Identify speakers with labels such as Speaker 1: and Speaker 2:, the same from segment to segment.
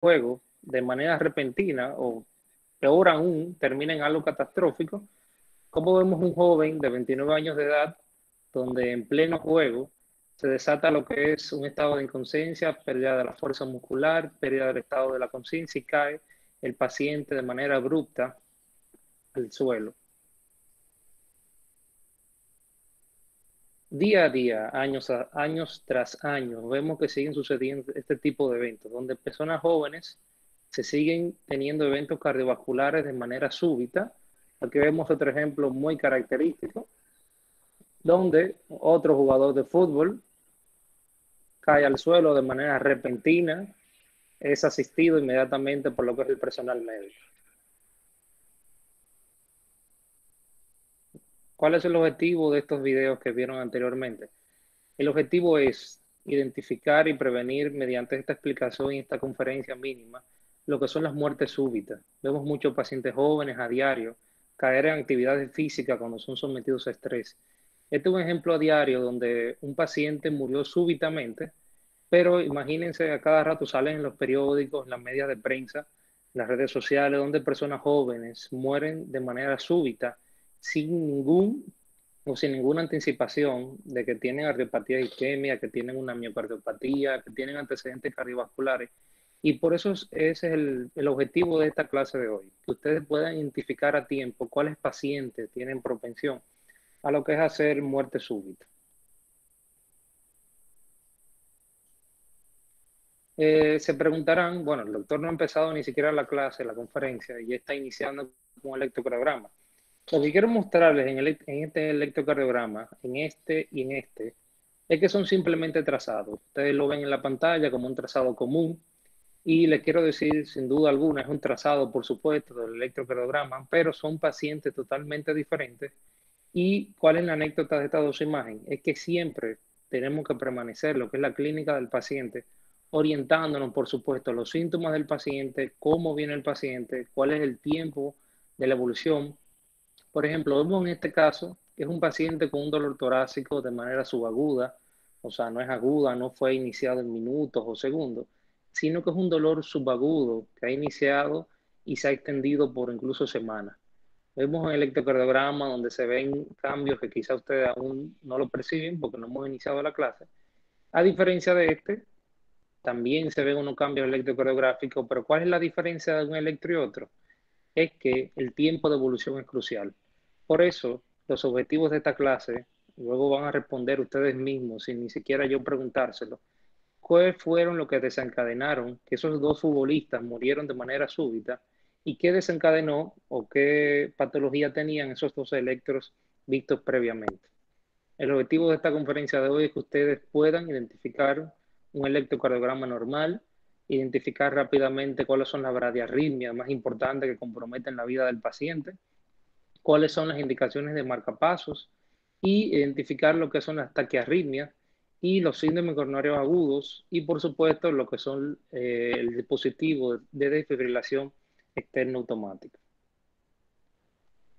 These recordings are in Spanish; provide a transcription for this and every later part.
Speaker 1: juego de manera repentina o peor aún, termina en algo catastrófico, como vemos un joven de 29 años de edad donde en pleno juego se desata lo que es un estado de inconsciencia, pérdida de la fuerza muscular, pérdida del estado de la conciencia y cae el paciente de manera abrupta al suelo. Día a día, años tras años, vemos que siguen sucediendo este tipo de eventos, donde personas jóvenes se siguen teniendo eventos cardiovasculares de manera súbita. Aquí vemos otro ejemplo muy característico, donde otro jugador de fútbol cae al suelo de manera repentina, es asistido inmediatamente por lo que es el personal médico. ¿Cuál es el objetivo de estos videos que vieron anteriormente? El objetivo es identificar y prevenir mediante esta explicación y esta conferencia mínima lo que son las muertes súbitas. Vemos muchos pacientes jóvenes a diario caer en actividades físicas cuando son sometidos a estrés. Este es un ejemplo a diario donde un paciente murió súbitamente, pero imagínense, a cada rato salen en los periódicos, en las medias de prensa, en las redes sociales, donde personas jóvenes mueren de manera súbita sin ningún o sin ninguna anticipación de que tienen arteriopatía isquemia, que tienen una miocardiopatía, que tienen antecedentes cardiovasculares. Y por eso ese es el objetivo de esta clase de hoy, que ustedes puedan identificar a tiempo cuáles pacientes tienen propensión a lo que es hacer muerte súbita. Se preguntarán, bueno, el doctor no ha empezado ni siquiera la clase, la conferencia, y ya está iniciando con un electrocardiograma. Lo que quiero mostrarles en este electrocardiograma, en este y en este, es que son simplemente trazados. Ustedes lo ven en la pantalla como un trazado común y les quiero decir, sin duda alguna, es un trazado, por supuesto, del electrocardiograma, pero son pacientes totalmente diferentes. ¿Y cuál es la anécdota de estas dos imágenes? Es que siempre tenemos que permanecer lo que es la clínica del paciente, orientándonos, por supuesto, los síntomas del paciente, cómo viene el paciente, cuál es el tiempo de la evolución. Por ejemplo, vemos en este caso que es un paciente con un dolor torácico de manera subaguda, o sea, no es aguda, no fue iniciado en minutos o segundos, sino que es un dolor subagudo que ha iniciado y se ha extendido por incluso semanas. Vemos un electrocardiograma donde se ven cambios que quizá ustedes aún no lo perciben porque no hemos iniciado la clase. A diferencia de este, también se ven unos cambios electrocardiográficos, pero ¿cuál es la diferencia de un electro y otro? Es que el tiempo de evolución es crucial. Por eso, los objetivos de esta clase, luego van a responder ustedes mismos, sin ni siquiera yo preguntárselo, cuáles fueron los que desencadenaron que esos dos futbolistas murieron de manera súbita y qué desencadenó o qué patología tenían esos dos electros vistos previamente. El objetivo de esta conferencia de hoy es que ustedes puedan identificar un electrocardiograma normal, identificar rápidamente cuáles son las bradiarritmias más importantes que comprometen la vida del paciente, cuáles son las indicaciones de marcapasos y identificar lo que son las taquiarritmias y los síndromes coronarios agudos y por supuesto lo que son el dispositivo de desfibrilación externa automática.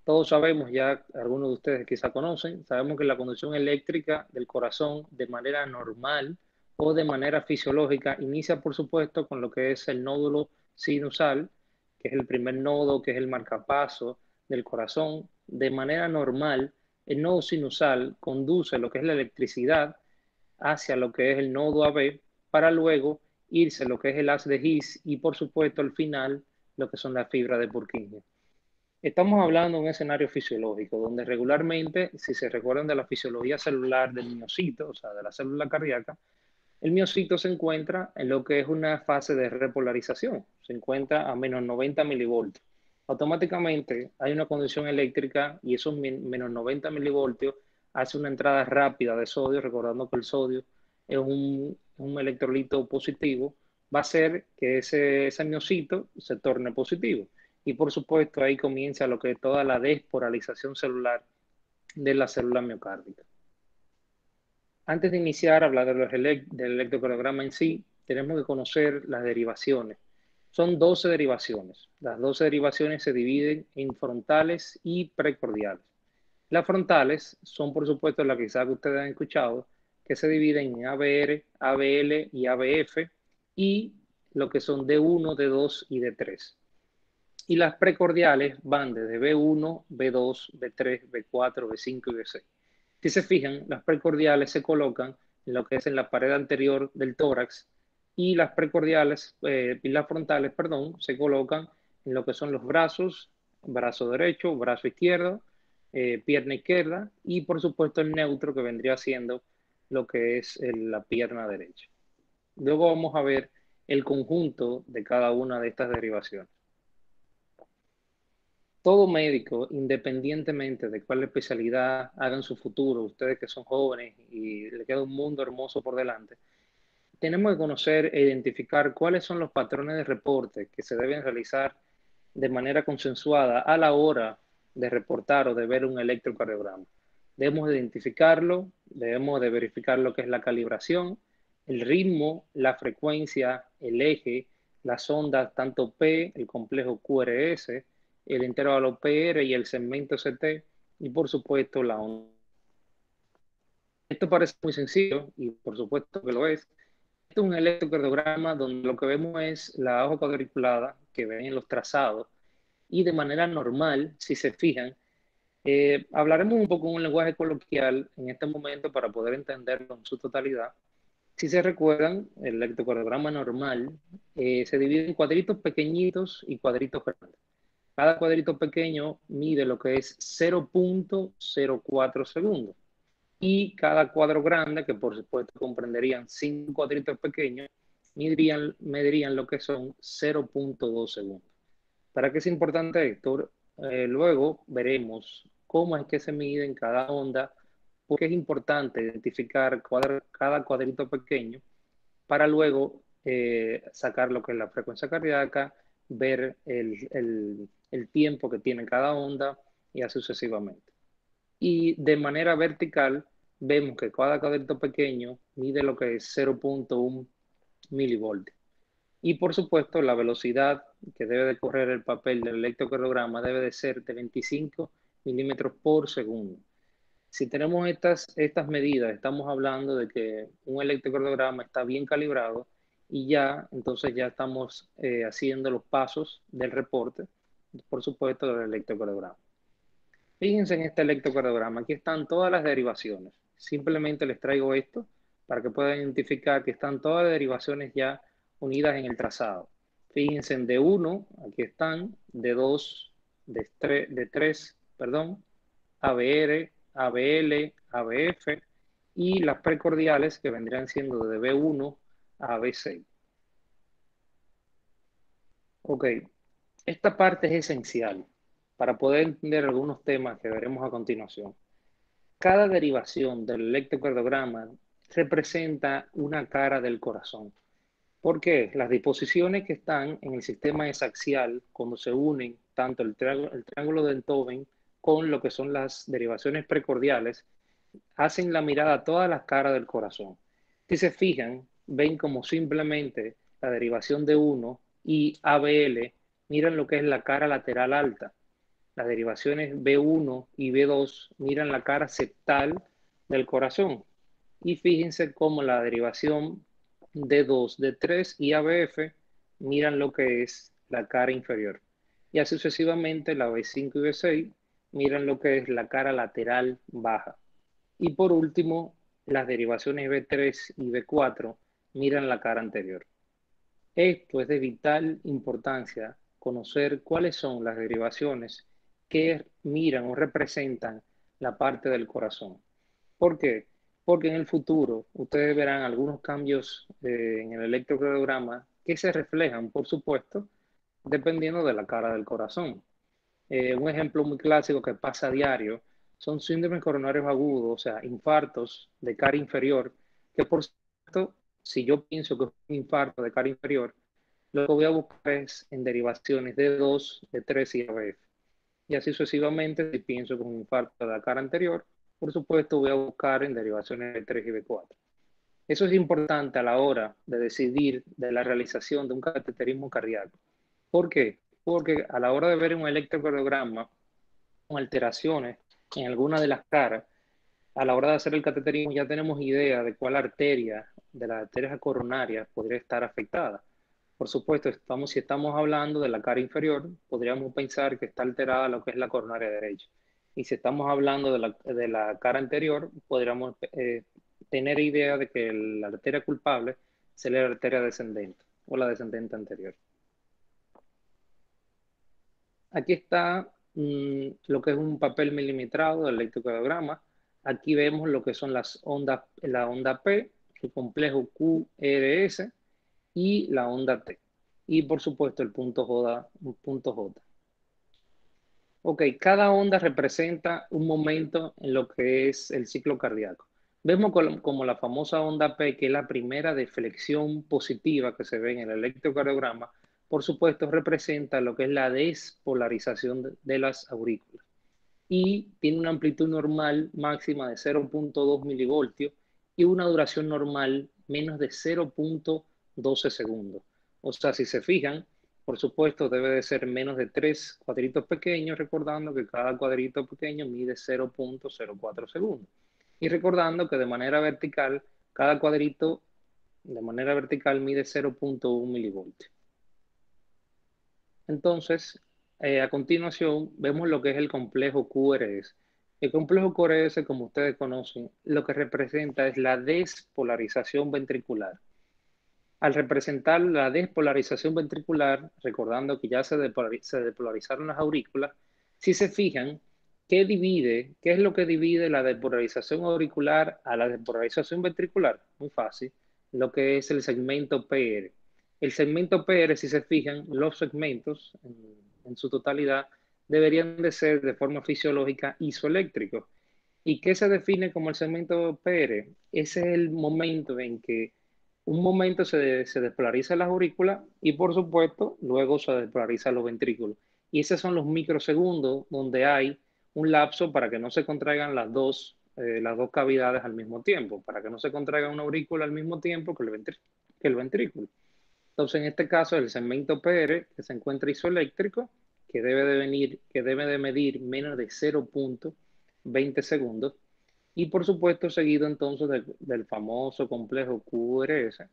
Speaker 1: Todos sabemos, ya algunos de ustedes quizá conocen, sabemos que la conducción eléctrica del corazón de manera normal o de manera fisiológica inicia, por supuesto, con lo que es el nódulo sinusal, que es el primer nodo, que es el marcapaso del corazón. De manera normal, el nodo sinusal conduce lo que es la electricidad hacia lo que es el nodo AB para luego irse lo que es el haz de His y, por supuesto, al final, lo que son las fibras de Purkinje. Estamos hablando de un escenario fisiológico, donde regularmente, si se recuerdan de la fisiología celular del miocito, o sea, de la célula cardíaca, el miocito se encuentra en lo que es una fase de repolarización, se encuentra a menos 90 milivoltios. Automáticamente hay una conducción eléctrica y esos menos 90 milivoltios hace una entrada rápida de sodio, recordando que el sodio es un electrolito positivo, va a hacer que ese miocito se torne positivo. Y por supuesto ahí comienza lo que es toda la despolarización celular de la célula miocárdica. Antes de iniciar a hablar del electrocardiograma en sí, tenemos que conocer las derivaciones. Son 12 derivaciones. Las 12 derivaciones se dividen en frontales y precordiales. Las frontales son, por supuesto, las que quizás ustedes han escuchado, que se dividen en ABR, ABL y ABF, y lo que son D1, D2 y D3. Y las precordiales van desde B1, B2, B3, B4, B5 y B6. Si se fijan, las precordiales se colocan en lo que es en la pared anterior del tórax y las precordiales y las frontales, perdón, se colocan en lo que son los brazos, brazo derecho, brazo izquierdo, pierna izquierda y por supuesto el neutro que vendría siendo lo que es la pierna derecha. Luego vamos a ver el conjunto de cada una de estas derivaciones. Todo médico, independientemente de cuál especialidad haga en su futuro, ustedes que son jóvenes y le queda un mundo hermoso por delante, tenemos que conocer e identificar cuáles son los patrones de reporte que se deben realizar de manera consensuada a la hora de reportar o de ver un electrocardiograma. Debemos identificarlo, debemos de verificar lo que es la calibración, el ritmo, la frecuencia, el eje, las ondas, tanto P, el complejo QRS, el intervalo PR y el segmento CT, y por supuesto la onda. Esto parece muy sencillo, y por supuesto que lo es. Este es un electrocardiograma donde lo que vemos es la hoja cuadriculada que ven en los trazados, y de manera normal, si se fijan, hablaremos un poco en un lenguaje coloquial en este momento para poder entenderlo en su totalidad. Si se recuerdan, el electrocardiograma normal se divide en cuadritos pequeñitos y cuadritos grandes. Cada cuadrito pequeño mide lo que es 0.04 segundos. Y cada cuadro grande, que por supuesto comprenderían 5 cuadritos pequeños, medirían lo que son 0.2 segundos. ¿Para qué es importante esto? Luego veremos cómo es que se mide en cada onda, porque es importante identificar cada cuadrito pequeño para luego sacar lo que es la frecuencia cardíaca, ver el tiempo que tiene cada onda y así sucesivamente. Y de manera vertical vemos que cada cuadrito pequeño mide lo que es 0.1 milivoltios. Y por supuesto, la velocidad que debe de correr el papel del electrocardiograma debe de ser de 25 milímetros por segundo. Si tenemos estas medidas, estamos hablando de que un electrocardiograma está bien calibrado y ya, entonces ya estamos haciendo los pasos del reporte, por supuesto, del electrocardiograma. Fíjense en este electrocardiograma, aquí están todas las derivaciones. Simplemente les traigo esto para que puedan identificar que están todas las derivaciones ya unidas en el trazado. Fíjense en D1, aquí están, D2, D3, perdón, ABR, ABL, ABF y las precordiales que vendrían siendo de B1 a B6. Ok, esta parte es esencial para poder entender algunos temas que veremos a continuación. Cada derivación del electrocardiograma representa una cara del corazón. ¿Por qué? Las disposiciones que están en el sistema esaxial, cuando se unen tanto el triángulo de Enthoven con lo que son las derivaciones precordiales, hacen la mirada a todas las caras del corazón. Si se fijan, ven como simplemente la derivación de 1 y ABL miran lo que es la cara lateral alta. Las derivaciones B1 y B2 miran la cara septal del corazón. Y fíjense cómo la derivación D2, D3 y ABF miran lo que es la cara inferior. Y así sucesivamente la B5 y B6 miran lo que es la cara lateral baja. Y por último, las derivaciones B3 y B4 miran la cara anterior. Esto es de vital importancia, conocer cuáles son las derivaciones que miran o representan la parte del corazón. ¿Por qué? Porque en el futuro ustedes verán algunos cambios en el electrocardiograma que se reflejan, por supuesto, dependiendo de la cara del corazón. Un ejemplo muy clásico que pasa a diario son síndromes coronarios agudos, o sea, infartos de cara inferior, que por supuesto, si yo pienso que es un infarto de cara inferior, lo que voy a buscar es en derivaciones de 2, de 3 y ABF. Y así sucesivamente, si pienso que es un infarto de la cara anterior, por supuesto voy a buscar en derivaciones de 3 y B4. Eso es importante a la hora de decidir de la realización de un cateterismo cardíaco. ¿Por qué? Porque a la hora de ver un electrocardiograma con alteraciones en alguna de las caras, a la hora de hacer el cateterismo ya tenemos idea de cuál arteria, de las arterias coronarias, podría estar afectada. Por supuesto, si estamos hablando de la cara inferior, podríamos pensar que está alterada lo que es la coronaria derecha. Y si estamos hablando de la cara anterior, podríamos tener idea de que la arteria culpable sería la arteria descendente o la descendente anterior. Aquí está lo que es un papel milimetrado del electrocardiograma. Aquí vemos lo que son las ondas, la onda P, el complejo QRS y la onda T. Y por supuesto el punto J. Ok, cada onda representa un momento en lo que es el ciclo cardíaco. Vemos como la famosa onda P, que es la primera deflexión positiva que se ve en el electrocardiograma, por supuesto representa lo que es la despolarización de las aurículas. Y tiene una amplitud normal máxima de 0.2 milivoltios y una duración normal menos de 0.12 segundos. O sea, si se fijan, por supuesto debe de ser menos de 3 cuadritos pequeños, recordando que cada cuadrito pequeño mide 0.04 segundos. Y recordando que de manera vertical, cada cuadrito de manera vertical mide 0.1 milivoltios. Entonces, a continuación, vemos lo que es el complejo QRS. El complejo QRS, como ustedes conocen, lo que representa es la despolarización ventricular. Al representar la despolarización ventricular, recordando que ya se despolarizaron las aurículas, si se fijan, ¿qué es lo que divide la despolarización auricular a la despolarización ventricular? Muy fácil, lo que es el segmento PR. El segmento PR, si se fijan, los segmentos en su totalidad deberían de ser de forma fisiológica isoeléctricos. ¿Y qué se define como el segmento PR? Ese es el momento en que un momento se despolariza las aurículas y por supuesto luego se despolarizan los ventrículos. Y esos son los microsegundos donde hay un lapso para que no se contraigan las dos cavidades al mismo tiempo, para que no se contraiga una aurícula al mismo tiempo que el ventrículo. Entonces, en este caso, el segmento PR, que se encuentra isoeléctrico, que debe de medir menos de 0.20 segundos, y por supuesto seguido entonces del famoso complejo QRS,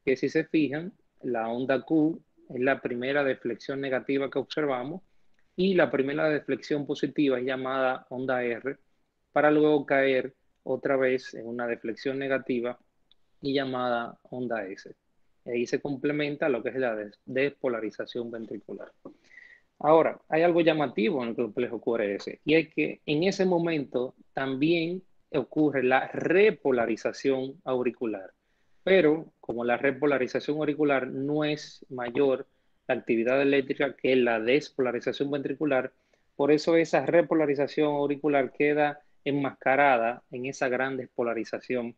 Speaker 1: que si se fijan, la onda Q es la primera deflexión negativa que observamos y la primera deflexión positiva es llamada onda R, para luego caer otra vez en una deflexión negativa y llamada onda S. Y ahí se complementa lo que es la despolarización ventricular. Ahora, hay algo llamativo en el complejo QRS y es que en ese momento también ocurre la repolarización auricular. Pero como la repolarización auricular no es mayor la actividad eléctrica que la despolarización ventricular, por eso esa repolarización auricular queda enmascarada en esa gran despolarización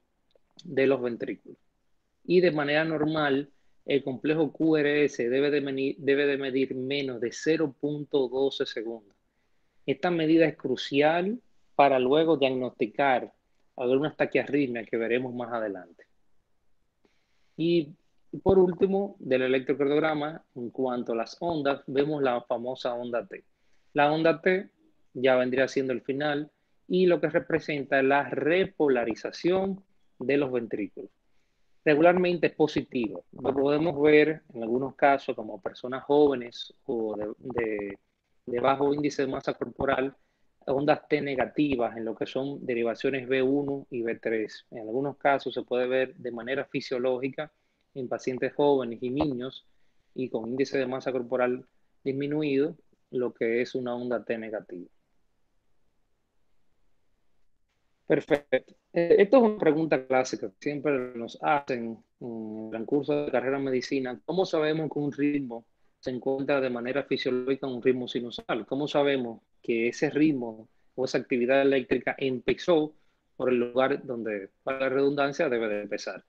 Speaker 1: de los ventrículos. Y de manera normal, el complejo QRS debe de medir menos de 0.12 segundos. Esta medida es crucial para luego diagnosticar algunas taquiarritmias que veremos más adelante. Y por último, del electrocardiograma, en cuanto a las ondas, vemos la famosa onda T. La onda T ya vendría siendo el final y lo que representa es la repolarización de los ventrículos. Regularmente es positivo. Lo podemos ver en algunos casos como personas jóvenes o de bajo índice de masa corporal, ondas T negativas en lo que son derivaciones B1 y B3. En algunos casos se puede ver de manera fisiológica en pacientes jóvenes y niños y con índice de masa corporal disminuido, lo que es una onda T negativa. Perfecto. Esto es una pregunta clásica que siempre nos hacen en el transcurso de carrera en medicina. ¿Cómo sabemos que un ritmo se encuentra de manera fisiológica en un ritmo sinusal? ¿Cómo sabemos que ese ritmo o esa actividad eléctrica empezó por el lugar donde, para la redundancia, debe de empezar?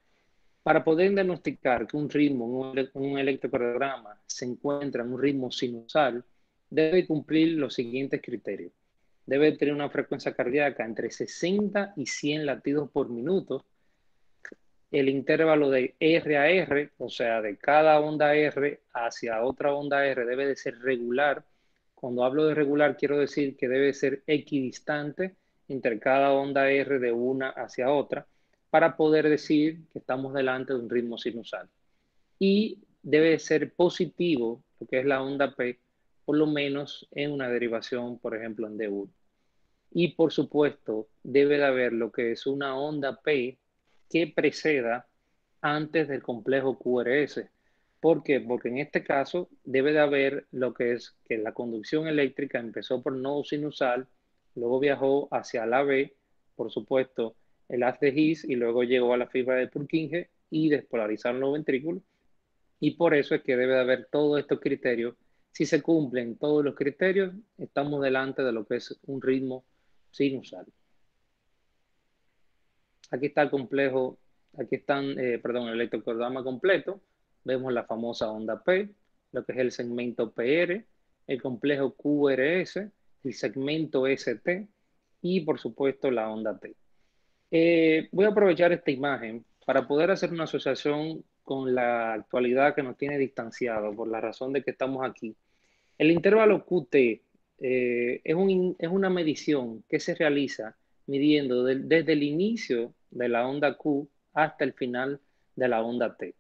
Speaker 1: Para poder diagnosticar que un ritmo, un electrocardiograma se encuentra en un ritmo sinusal, debe cumplir los siguientes criterios. Debe tener una frecuencia cardíaca entre 60 y 100 latidos por minuto. El intervalo de R a R, o sea, de cada onda R hacia otra onda R, debe de ser regular. Cuando hablo de regular, quiero decir que debe ser equidistante entre cada onda R de una hacia otra para poder decir que estamos delante de un ritmo sinusal. Y debe ser positivo, lo que es la onda P, por lo menos en una derivación, por ejemplo, en D1. Y por supuesto, debe de haber lo que es una onda P que preceda antes del complejo QRS. ¿Por qué? Porque en este caso debe de haber lo que es que la conducción eléctrica empezó por nodo sinusal, luego viajó hacia la B, por supuesto, el haz de His y luego llegó a la fibra de Purkinje y despolarizaron los ventrículos. Y por eso es que debe de haber todos estos criterios. Si se cumplen todos los criterios, estamos delante de lo que es un ritmo sinusal. Aquí está el complejo, aquí están, perdón, el electrocardiograma completo. Vemos la famosa onda P, lo que es el segmento PR, el complejo QRS, el segmento ST y por supuesto la onda T. Voy a aprovechar esta imagen para poder hacer una asociación con la actualidad que nos tiene distanciado por la razón de que estamos aquí. El intervalo QT es una medición que se realiza midiendo desde el inicio de la onda Q hasta el final de la onda T.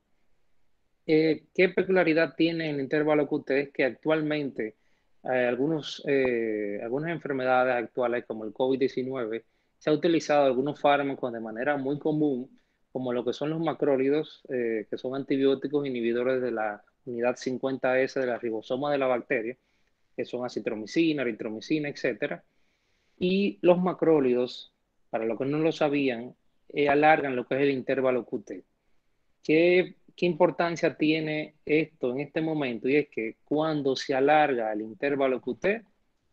Speaker 1: ¿Qué peculiaridad tiene el intervalo QT? Es que actualmente algunas enfermedades actuales como el COVID-19 se ha utilizado algunos fármacos de manera muy común, como lo que son los macrólidos, que son antibióticos inhibidores de la unidad 50S de la ribosoma de la bacteria, que son acitromicina, eritromicina, etcétera. Y los macrólidos, para los que no lo sabían, alargan lo que es el intervalo QT. ¿Qué importancia tiene esto en este momento? Y es que cuando se alarga el intervalo QT,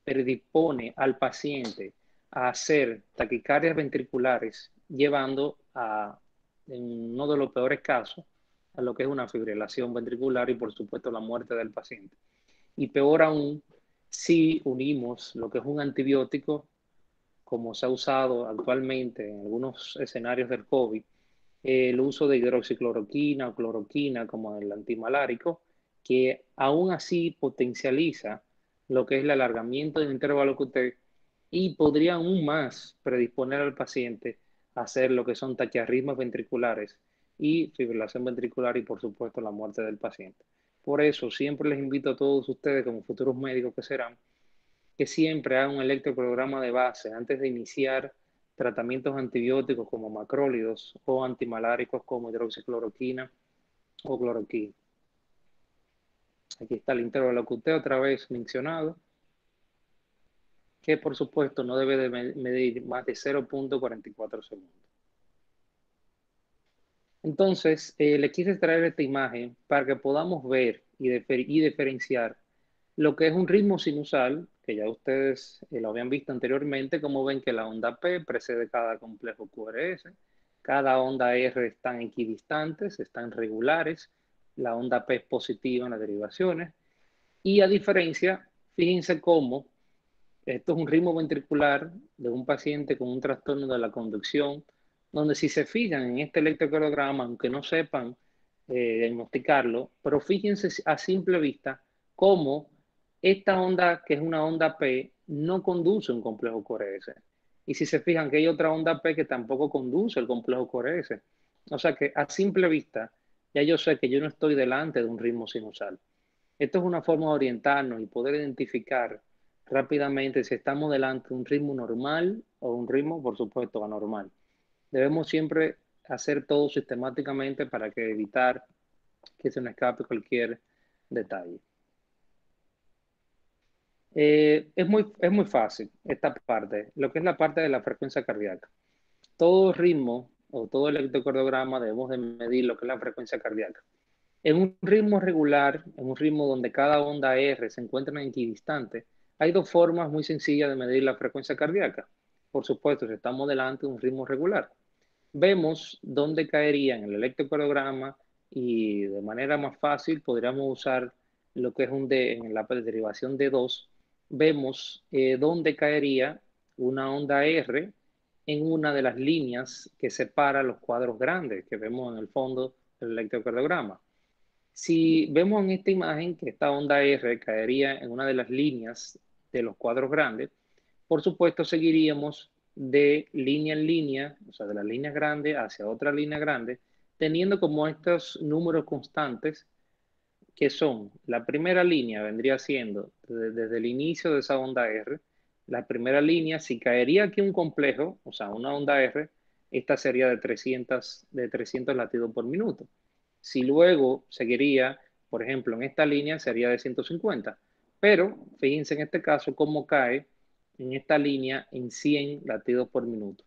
Speaker 1: predispone al paciente a hacer taquicardias ventriculares, llevando a, en uno de los peores casos, a lo que es una fibrilación ventricular y por supuesto la muerte del paciente. Y peor aún, si unimos lo que es un antibiótico, como se ha usado actualmente en algunos escenarios del COVID, el uso de hidroxicloroquina o cloroquina como el antimalárico, que aún así potencializa lo que es el alargamiento del intervalo QT y podría aún más predisponer al paciente a hacer lo que son taquiarritmos ventriculares y fibrilación ventricular y por supuesto la muerte del paciente. Por eso siempre les invito a todos ustedes como futuros médicos que serán, que siempre hagan un electrocardiograma de base antes de iniciar tratamientos antibióticos como macrólidos o antimaláricos como hidroxicloroquina o cloroquina. Aquí está el intervalo QT otra vez mencionado, que por supuesto no debe de medir más de 0.44 segundos. Entonces, le quise traer esta imagen para que podamos ver y diferenciar lo que es un ritmo sinusal, que ya ustedes lo habían visto anteriormente, como ven que la onda P precede cada complejo QRS, cada onda R están equidistantes, están regulares, la onda P es positiva en las derivaciones, y a diferencia, fíjense cómo esto es un ritmo ventricular de un paciente con un trastorno de la conducción, donde si se fijan en este electrocardiograma, aunque no sepan diagnosticarlo, pero fíjense a simple vista cómo esta onda, que es una onda P, no conduce un complejo QRS. Y si se fijan que hay otra onda P que tampoco conduce el complejo QRS. O sea que a simple vista, ya yo sé que yo no estoy delante de un ritmo sinusal. Esto es una forma de orientarnos y poder identificar rápidamente si estamos delante de un ritmo normal o un ritmo, por supuesto, anormal. Debemos siempre hacer todo sistemáticamente para que evitar que se nos escape cualquier detalle. Es muy fácil esta parte, lo que es la parte de la frecuencia cardíaca. Todo ritmo o todo electrocardiograma debemos de medir lo que es la frecuencia cardíaca. En un ritmo regular, en un ritmo donde cada onda R se encuentra en equidistante, hay dos formas muy sencillas de medir la frecuencia cardíaca. Por supuesto, si estamos delante de un ritmo regular. Vemos dónde caería en el electrocardiograma y de manera más fácil podríamos usar lo que es en la derivación de 2. Vemos dónde caería una onda R en una de las líneas que separa los cuadros grandes que vemos en el fondo del electrocardiograma. Si vemos en esta imagen que esta onda R caería en una de las líneas de los cuadros grandes, por supuesto seguiríamos de línea en línea, o sea, de las líneas grandes hacia otra línea grande, teniendo como estos números constantes que son, la primera línea vendría siendo desde el inicio de esa onda R, la primera línea, si caería aquí un complejo, o sea, una onda R, esta sería de 300 latidos por minuto. Si luego seguiría, por ejemplo, en esta línea sería de 150. Pero fíjense en este caso cómo cae en esta línea en 100 latidos por minuto.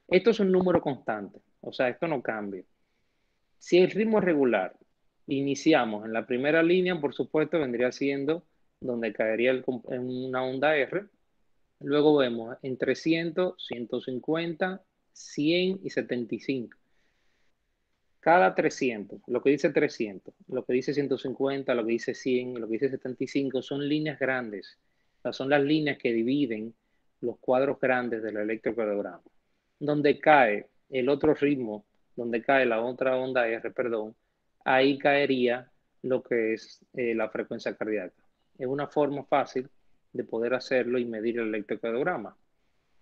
Speaker 1: Esto es un número constante, o sea, esto no cambia. Si el ritmo es regular, iniciamos en la primera línea, por supuesto, vendría siendo donde caería en una onda R. Luego vemos en 300, 150, 100 y 75. Cada 300, lo que dice 300, lo que dice 150, lo que dice 100, lo que dice 75, son líneas grandes. O sea, son las líneas que dividen los cuadros grandes del electrocardiograma. Donde cae el otro ritmo, donde cae la otra onda R, perdón, ahí caería lo que es la frecuencia cardíaca. Es una forma fácil de poder hacerlo y medir el electrocardiograma.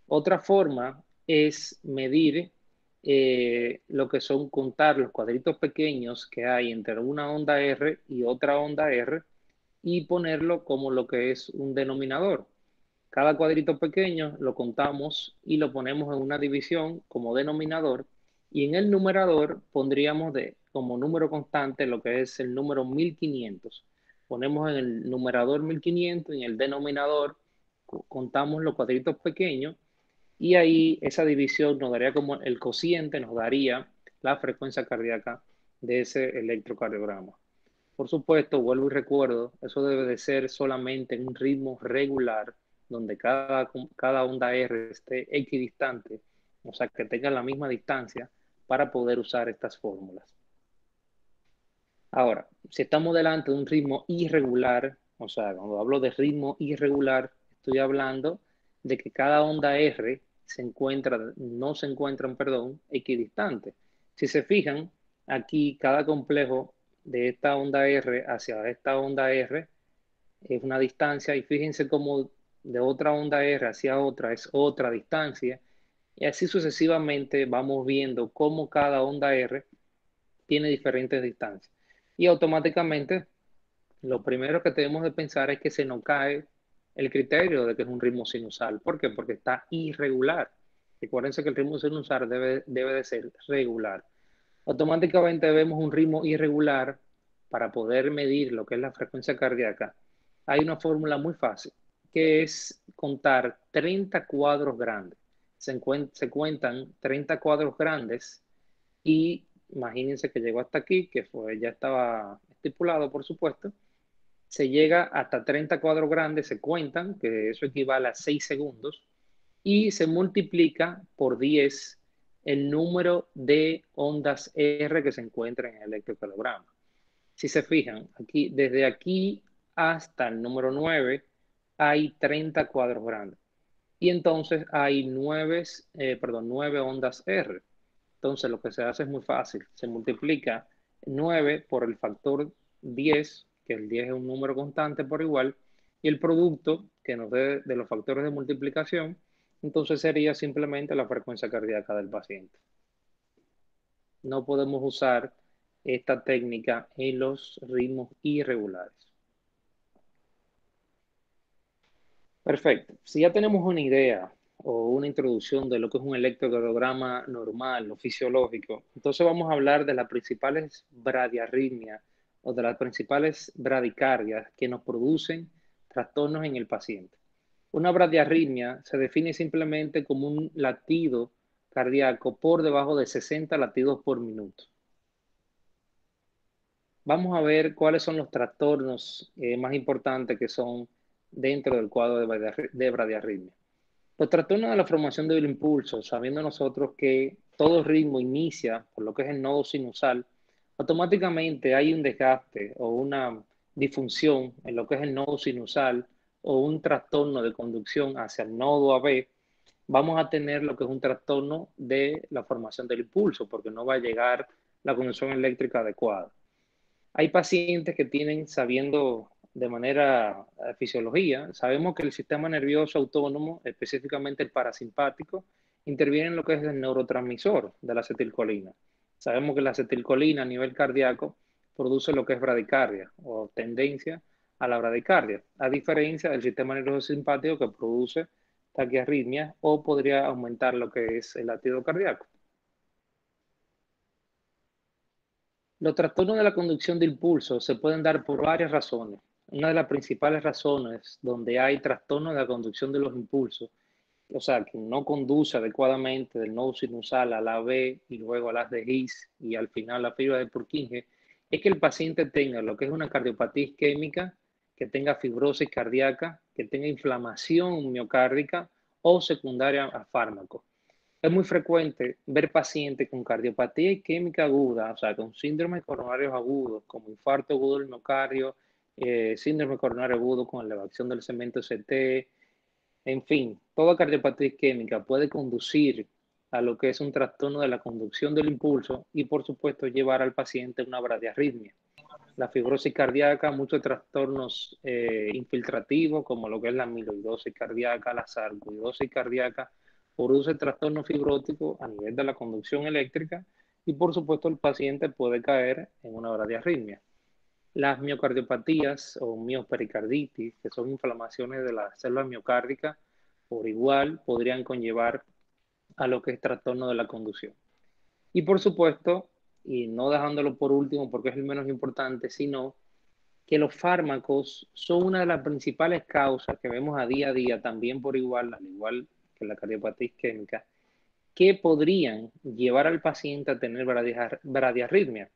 Speaker 1: Otra forma es medir lo que son contar los cuadritos pequeños que hay entre una onda R y otra onda R y ponerlo como lo que es un denominador. Cada cuadrito pequeño lo contamos y lo ponemos en una división como denominador y en el numerador pondríamos como número constante lo que es el número 1500. Ponemos en el numerador 1500 y en el denominador contamos los cuadritos pequeños y ahí esa división nos daría como el cociente, nos daría la frecuencia cardíaca de ese electrocardiograma. Por supuesto, vuelvo y recuerdo, eso debe de ser solamente en un ritmo regular, donde cada onda R esté equidistante, o sea, que tenga la misma distancia para poder usar estas fórmulas. Ahora, si estamos delante de un ritmo irregular, o sea, cuando hablo de ritmo irregular, estoy hablando de que cada onda R no se encuentran, perdón, equidistantes. Si se fijan, aquí cada complejo de esta onda R hacia esta onda R es una distancia y fíjense cómo de otra onda R hacia otra es otra distancia y así sucesivamente vamos viendo cómo cada onda R tiene diferentes distancias. Y automáticamente lo primero que tenemos de pensar es que se nos cae el criterio de que es un ritmo sinusal. ¿Por qué? Porque está irregular. Recuérdense que el ritmo sinusal debe de ser regular. Automáticamente vemos un ritmo irregular para poder medir lo que es la frecuencia cardíaca. Hay una fórmula muy fácil, que es contar 30 cuadros grandes. Se cuentan 30 cuadros grandes y imagínense que llegó hasta aquí, que ya estaba estipulado, por supuesto. Se llega hasta 30 cuadros grandes, se cuentan, que eso equivale a 6 segundos, y se multiplica por 10 el número de ondas R que se encuentran en el electrocardiograma. Si se fijan, desde aquí hasta el número 9 hay 30 cuadros grandes. Y entonces hay 9 ondas R. Entonces lo que se hace es muy fácil. Se multiplica 9 por el factor 10, que el 10 es un número constante por igual, y el producto que nos dé de los factores de multiplicación, entonces sería simplemente la frecuencia cardíaca del paciente. No podemos usar esta técnica en los ritmos irregulares. Perfecto. Si ya tenemos una idea o una introducción de lo que es un electrocardiograma normal o fisiológico, entonces vamos a hablar de las principales bradiarritmias o de las principales bradicardias que nos producen trastornos en el paciente. Una bradiarritmia se define simplemente como un latido cardíaco por debajo de 60 latidos por minuto. Vamos a ver cuáles son los trastornos más importantes que son dentro del cuadro de bradiarritmia. Los trastornos de la formación del impulso, sabiendo nosotros que todo ritmo inicia por lo que es el nodo sinusal, automáticamente hay un desgaste o una disfunción en lo que es el nodo sinusal o un trastorno de conducción hacia el nodo AB, vamos a tener lo que es un trastorno de la formación del impulso, porque no va a llegar la conducción eléctrica adecuada. Hay pacientes que tienen, sabiendo de manera fisiología, sabemos que el sistema nervioso autónomo, específicamente el parasimpático, interviene en lo que es el neurotransmisor de la acetilcolina. Sabemos que la acetilcolina a nivel cardíaco produce lo que es bradicardia o tendencia a la bradicardia, a diferencia del sistema nervioso simpático que produce taquiarritmia o podría aumentar lo que es el latido cardíaco. Los trastornos de la conducción de impulso se pueden dar por varias razones. Una de las principales razones donde hay trastorno de la conducción de los impulsos, o sea, que no conduce adecuadamente del nodo sinusal a la B y luego a las de His y al final la fibra de Purkinje, es que el paciente tenga lo que es una cardiopatía isquémica, que tenga fibrosis cardíaca, que tenga inflamación miocárdica o secundaria a fármacos. Es muy frecuente ver pacientes con cardiopatía isquémica aguda, o sea, con síndromes coronarios agudos, como infarto agudo del miocardio, síndrome coronario agudo con elevación del cemento CT, en fin, toda cardiopatía isquémica puede conducir a lo que es un trastorno de la conducción del impulso y, por supuesto, llevar al paciente a una bradiarritmia. La fibrosis cardíaca, muchos trastornos infiltrativos, como lo que es la amiloidosis cardíaca, la sarcoidosis cardíaca, produce trastorno fibrótico a nivel de la conducción eléctrica y, por supuesto, el paciente puede caer en una bradiarritmia. Las miocardiopatías o miopericarditis, que son inflamaciones de las células miocárdicas, por igual podrían conllevar a lo que es trastorno de la conducción. Y por supuesto, y no dejándolo por último porque es el menos importante, sino que los fármacos son una de las principales causas que vemos a día también por igual, al igual que la cardiopatía isquémica, que podrían llevar al paciente a tener bradiarritmia.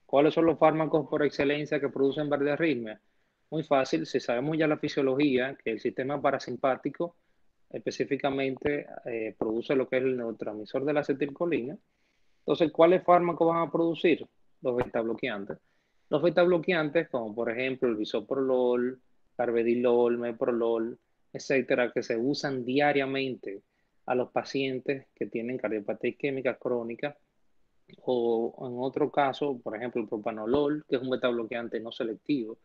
Speaker 1: ¿Cuáles son los fármacos por excelencia que producen bradiarritmia? Muy fácil, si sabemos ya la fisiología, que el sistema parasimpático específicamente produce lo que es el neurotransmisor de la acetilcolina. Entonces, ¿cuáles fármacos van a producir? Los betabloqueantes. Los betabloqueantes, como por ejemplo el bisoprolol, carvedilol, meprolol, etcétera, que se usan diariamente a los pacientes que tienen cardiopatía isquémica crónica, o en otro caso, por ejemplo, el propanolol, que es un betabloqueante no selectivo,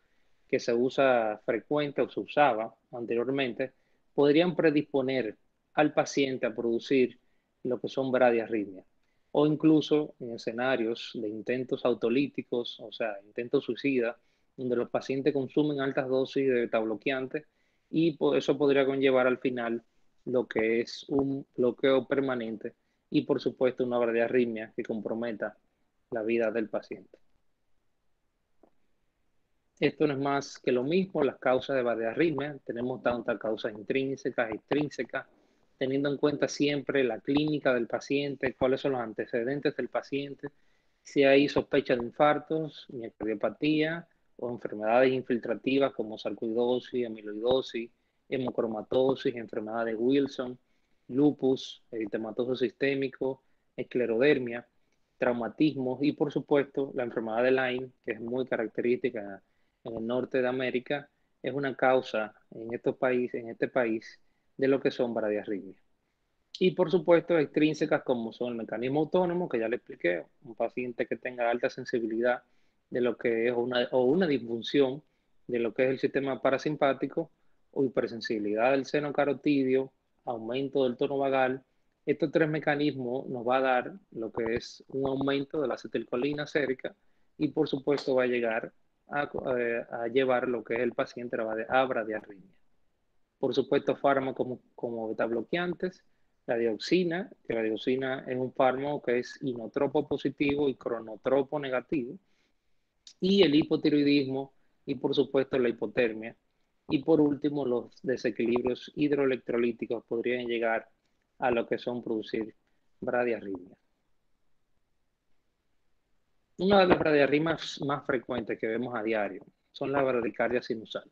Speaker 1: que se usa frecuente o se usaba anteriormente, podrían predisponer al paciente a producir lo que son bradiarritmias. O incluso en escenarios de intentos autolíticos, o sea, intentos suicidas, donde los pacientes consumen altas dosis de betabloqueantes y eso podría conllevar al final lo que es un bloqueo permanente y por supuesto una bradiarritmia que comprometa la vida del paciente. Esto no es más que lo mismo, las causas de bradiarritmia. Tenemos tantas causas intrínsecas, extrínsecas, teniendo en cuenta siempre la clínica del paciente, cuáles son los antecedentes del paciente, si hay sospecha de infartos, miocardiopatía o enfermedades infiltrativas como sarcoidosis, amiloidosis, hemocromatosis, enfermedad de Wilson, lupus, eritematoso sistémico, esclerodermia, traumatismos y por supuesto la enfermedad de Lyme, que es muy característica en el norte de América, es una causa en estos países, en este país, de lo que son bradiarritmias. Y por supuesto, extrínsecas como son el mecanismo autónomo, que ya le expliqué, un paciente que tenga alta sensibilidad de lo que es una disfunción de lo que es el sistema parasimpático o hipersensibilidad del seno carotidio, aumento del tono vagal. Estos tres mecanismos nos va a dar lo que es un aumento de la acetilcolina sérica y por supuesto va a llegar a llevar lo que es el paciente a bradiarritmia. Por supuesto, fármacos como betabloqueantes, la dioxina, que la dioxina es un fármaco que es inotropo positivo y cronotropo negativo, y el hipotiroidismo y por supuesto la hipotermia. Y por último, los desequilibrios hidroelectrolíticos podrían llegar a lo que son producir bradiarritmias. Una de las bradiarritmias más frecuentes que vemos a diario son la bradicardia sinusal.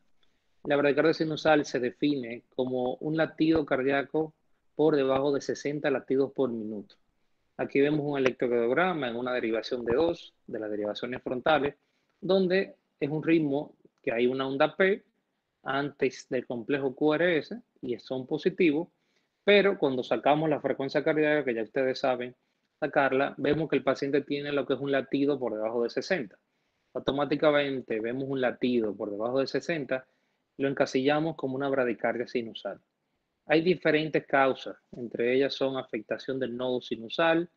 Speaker 1: La bradicardia sinusal se define como un latido cardíaco por debajo de 60 latidos por minuto. Aquí vemos un electrocardiograma en una derivación de 2 de las derivaciones frontales, donde es un ritmo que hay una onda P antes del complejo QRS y son positivos, pero cuando sacamos la frecuencia cardíaca, que ya ustedes saben sacarla, vemos que el paciente tiene lo que es un latido por debajo de 60. Automáticamente vemos un latido por debajo de 60, lo encasillamos como una bradicardia sinusal. Hay diferentes causas, entre ellas son afectación del nodo sinusal,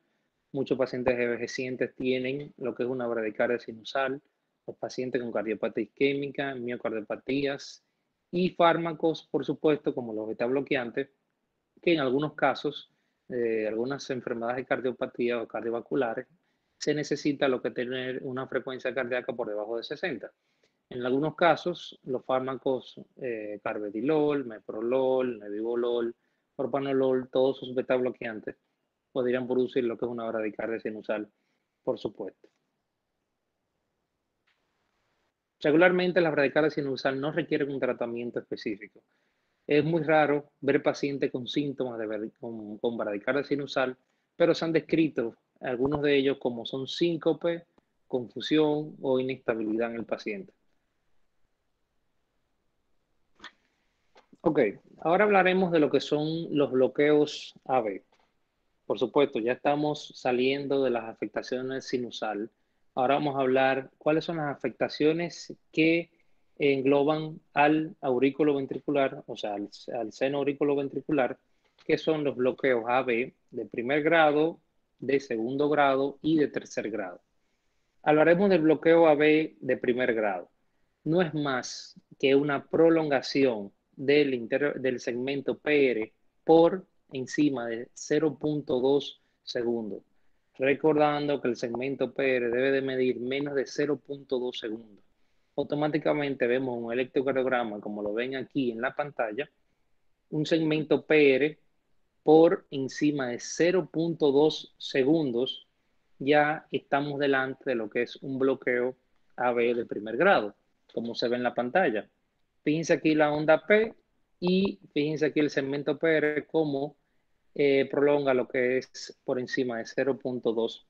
Speaker 1: muchos pacientes envejecientes tienen lo que es una bradicardia sinusal, los pacientes con cardiopatía isquémica, miocardiopatías y fármacos, por supuesto, como los beta bloqueantes, que en algunos casos, algunas enfermedades de cardiopatía o cardiovasculares, se necesita lo que tener una frecuencia cardíaca por debajo de 60. En algunos casos, los fármacos carvedilol, meprolol, nebivolol, propanolol, todos sus beta bloqueantes podrían producir lo que es una bradicardia sinusal, por supuesto. Regularmente las bradicardias sinusal no requieren un tratamiento específico. Es muy raro ver pacientes con síntomas con bradicardia sinusal, pero se han descrito algunos de ellos como son síncope, confusión o inestabilidad en el paciente. Ok, ahora hablaremos de lo que son los bloqueos AB. Por supuesto, ya estamos saliendo de las afectaciones sinusal. Ahora vamos a hablar cuáles son las afectaciones que engloban al aurículo ventricular, o sea, al seno aurículo ventricular, que son los bloqueos AB de primer grado, de segundo grado y de tercer grado. Hablaremos del bloqueo AB de primer grado. No es más que una prolongación del segmento PR por encima de 0.2 segundos. Recordando que el segmento PR debe de medir menos de 0.2 segundos. Automáticamente vemos un electrocardiograma, como lo ven aquí en la pantalla, un segmento PR por encima de 0.2 segundos, ya estamos delante de lo que es un bloqueo AB de primer grado, como se ve en la pantalla. Fíjense aquí la onda P y fíjense aquí el segmento PR como prolonga lo que es por encima de 0.2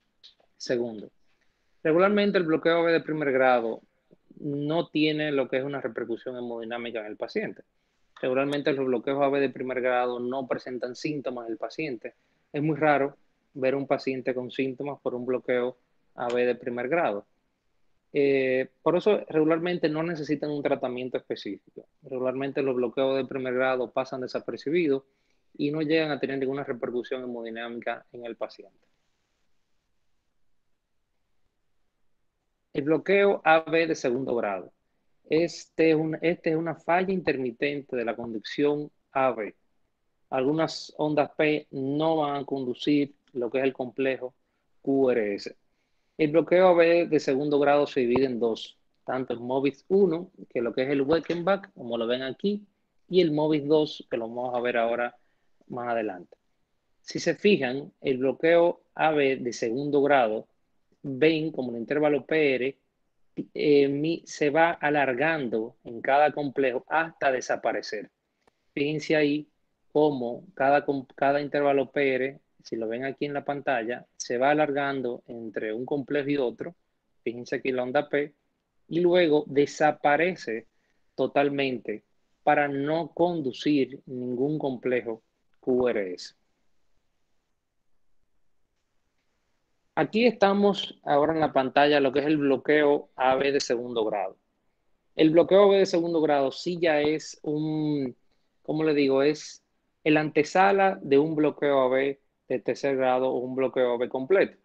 Speaker 1: segundos. Regularmente el bloqueo AB de primer grado no tiene lo que es una repercusión hemodinámica en el paciente. Regularmente los bloqueos AB de primer grado no presentan síntomas del paciente. Es muy raro ver un paciente con síntomas por un bloqueo AB de primer grado. Por eso regularmente no necesitan un tratamiento específico. Regularmente los bloqueos de primer grado pasan desapercibidos y no llegan a tener ninguna repercusión hemodinámica en el paciente. El bloqueo AB de segundo grado. Este es una falla intermitente de la conducción AB. Algunas ondas P no van a conducir lo que es el complejo QRS. El bloqueo AB de segundo grado se divide en dos, tanto el MOVIS 1, que es lo que es el Weckenbach, como lo ven aquí, y el MOVIS 2, que lo vamos a ver ahora más adelante. Si se fijan, el bloqueo AB de segundo grado, ven como el intervalo PR se va alargando en cada complejo hasta desaparecer. Fíjense ahí cómo cada intervalo PR, si lo ven aquí en la pantalla, se va alargando entre un complejo y otro. Fíjense aquí la onda P y luego desaparece totalmente para no conducir ningún complejo QRS. Aquí estamos ahora en la pantalla lo que es el bloqueo AB de segundo grado. El bloqueo AB de segundo grado sí ya es ¿cómo le digo? Es el antesala de un bloqueo AB de tercer grado o un bloqueo AB completo.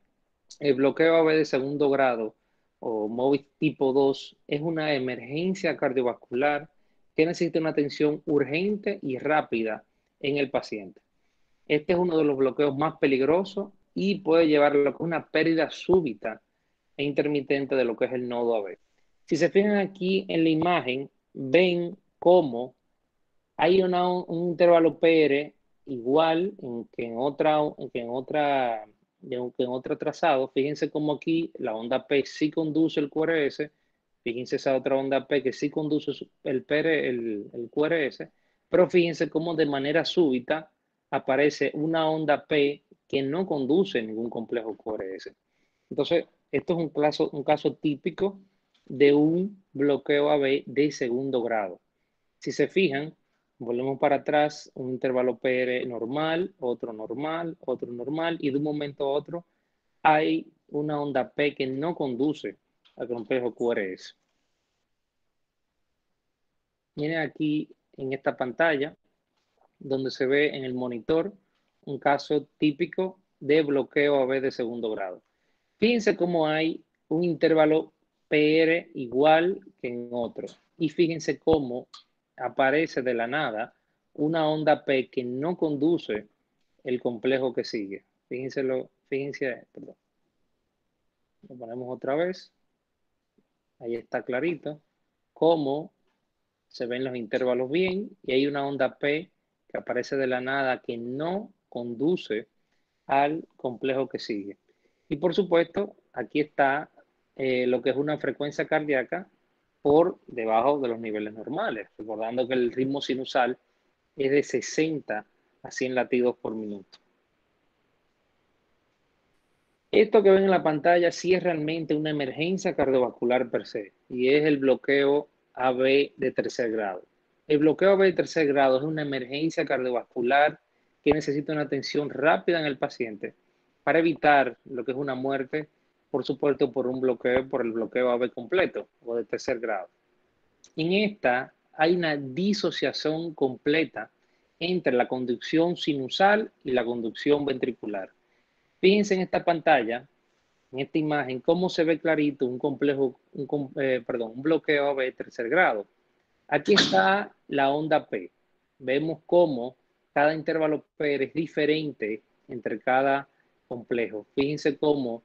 Speaker 1: El bloqueo AB de segundo grado o MOVIS tipo 2 es una emergencia cardiovascular que necesita una atención urgente y rápida en el paciente. Este es uno de los bloqueos más peligrosos y puede llevar a una pérdida súbita e intermitente de lo que es el nodo AB. Si se fijan aquí en la imagen, ven cómo hay un intervalo PR igual que en otro trazado. Fíjense cómo aquí la onda P sí conduce el QRS. Fíjense esa otra onda P que sí conduce el QRS. Pero fíjense cómo de manera súbita aparece una onda P que no conduce ningún complejo QRS. Entonces, esto es un caso típico de un bloqueo AB de segundo grado. Si se fijan, volvemos para atrás, un intervalo PR normal, otro normal, y de un momento a otro hay una onda P que no conduce al complejo QRS. Miren aquí en esta pantalla, donde se ve en el monitor un caso típico de bloqueo AB de segundo grado. Fíjense cómo hay un intervalo PR igual que en otro. Y fíjense cómo aparece de la nada una onda P que no conduce el complejo que sigue. Fíjense, perdón, lo ponemos otra vez. Ahí está clarito cómo se ven los intervalos bien y hay una onda P que aparece de la nada que no conduce al complejo que sigue. Y por supuesto, aquí está lo que es una frecuencia cardíaca por debajo de los niveles normales, recordando que el ritmo sinusal es de 60 a 100 latidos por minuto. Esto que ven en la pantalla sí es realmente una emergencia cardiovascular per se, y es el bloqueo AB de tercer grado. El bloqueo AB de tercer grado es una emergencia cardiovascular que necesita una atención rápida en el paciente para evitar lo que es una muerte, por supuesto, por el bloqueo AB completo o de tercer grado. En esta hay una disociación completa entre la conducción sinusal y la conducción ventricular. Fíjense en esta pantalla, en esta imagen, cómo se ve clarito un bloqueo AB de tercer grado. Aquí está la onda P. Vemos cómo cada intervalo P es diferente entre cada complejo. Fíjense cómo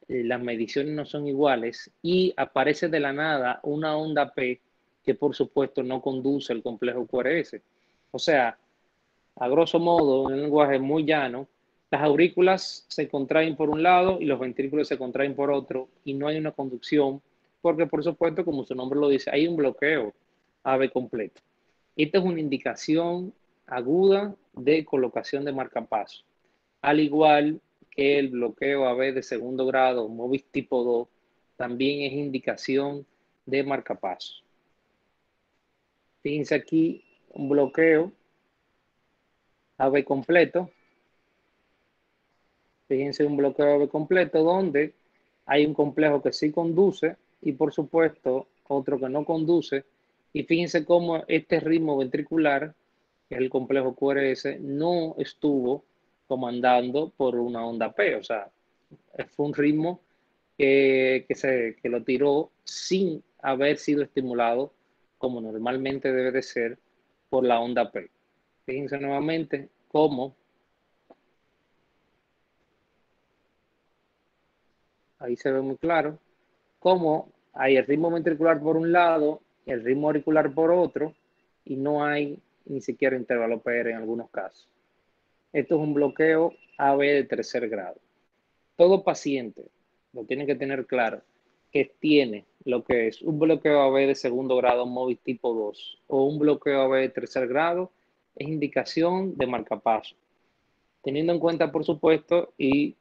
Speaker 1: las mediciones no son iguales y aparece de la nada una onda P que por supuesto no conduce al complejo QRS. O sea, a grosso modo, en un lenguaje muy llano, las aurículas se contraen por un lado y los ventrículos se contraen por otro y no hay una conducción porque, por supuesto, como su nombre lo dice, hay un bloqueo AV completo. Esta es una indicación aguda de colocación de marcapaso, al igual que el bloqueo AV de segundo grado, MOVIS tipo 2, también es indicación de marcapaso. Fíjense aquí un bloqueo AV completo. Fíjense un bloqueo completo donde hay un complejo que sí conduce y por supuesto otro que no conduce. Y fíjense cómo este ritmo ventricular, que es el complejo QRS, no estuvo comandando por una onda P. O sea, fue un ritmo que lo tiró sin haber sido estimulado como normalmente debe de ser por la onda P. Fíjense nuevamente cómo ahí se ve muy claro cómo hay el ritmo ventricular por un lado, el ritmo auricular por otro, y no hay ni siquiera intervalo PR en algunos casos. Esto es un bloqueo AB de tercer grado. Todo paciente lo tiene que tener claro que tiene lo que es un bloqueo AB de segundo grado MOVIS tipo 2 o un bloqueo AB de tercer grado es indicación de marcapaso. Teniendo en cuenta, por supuesto, y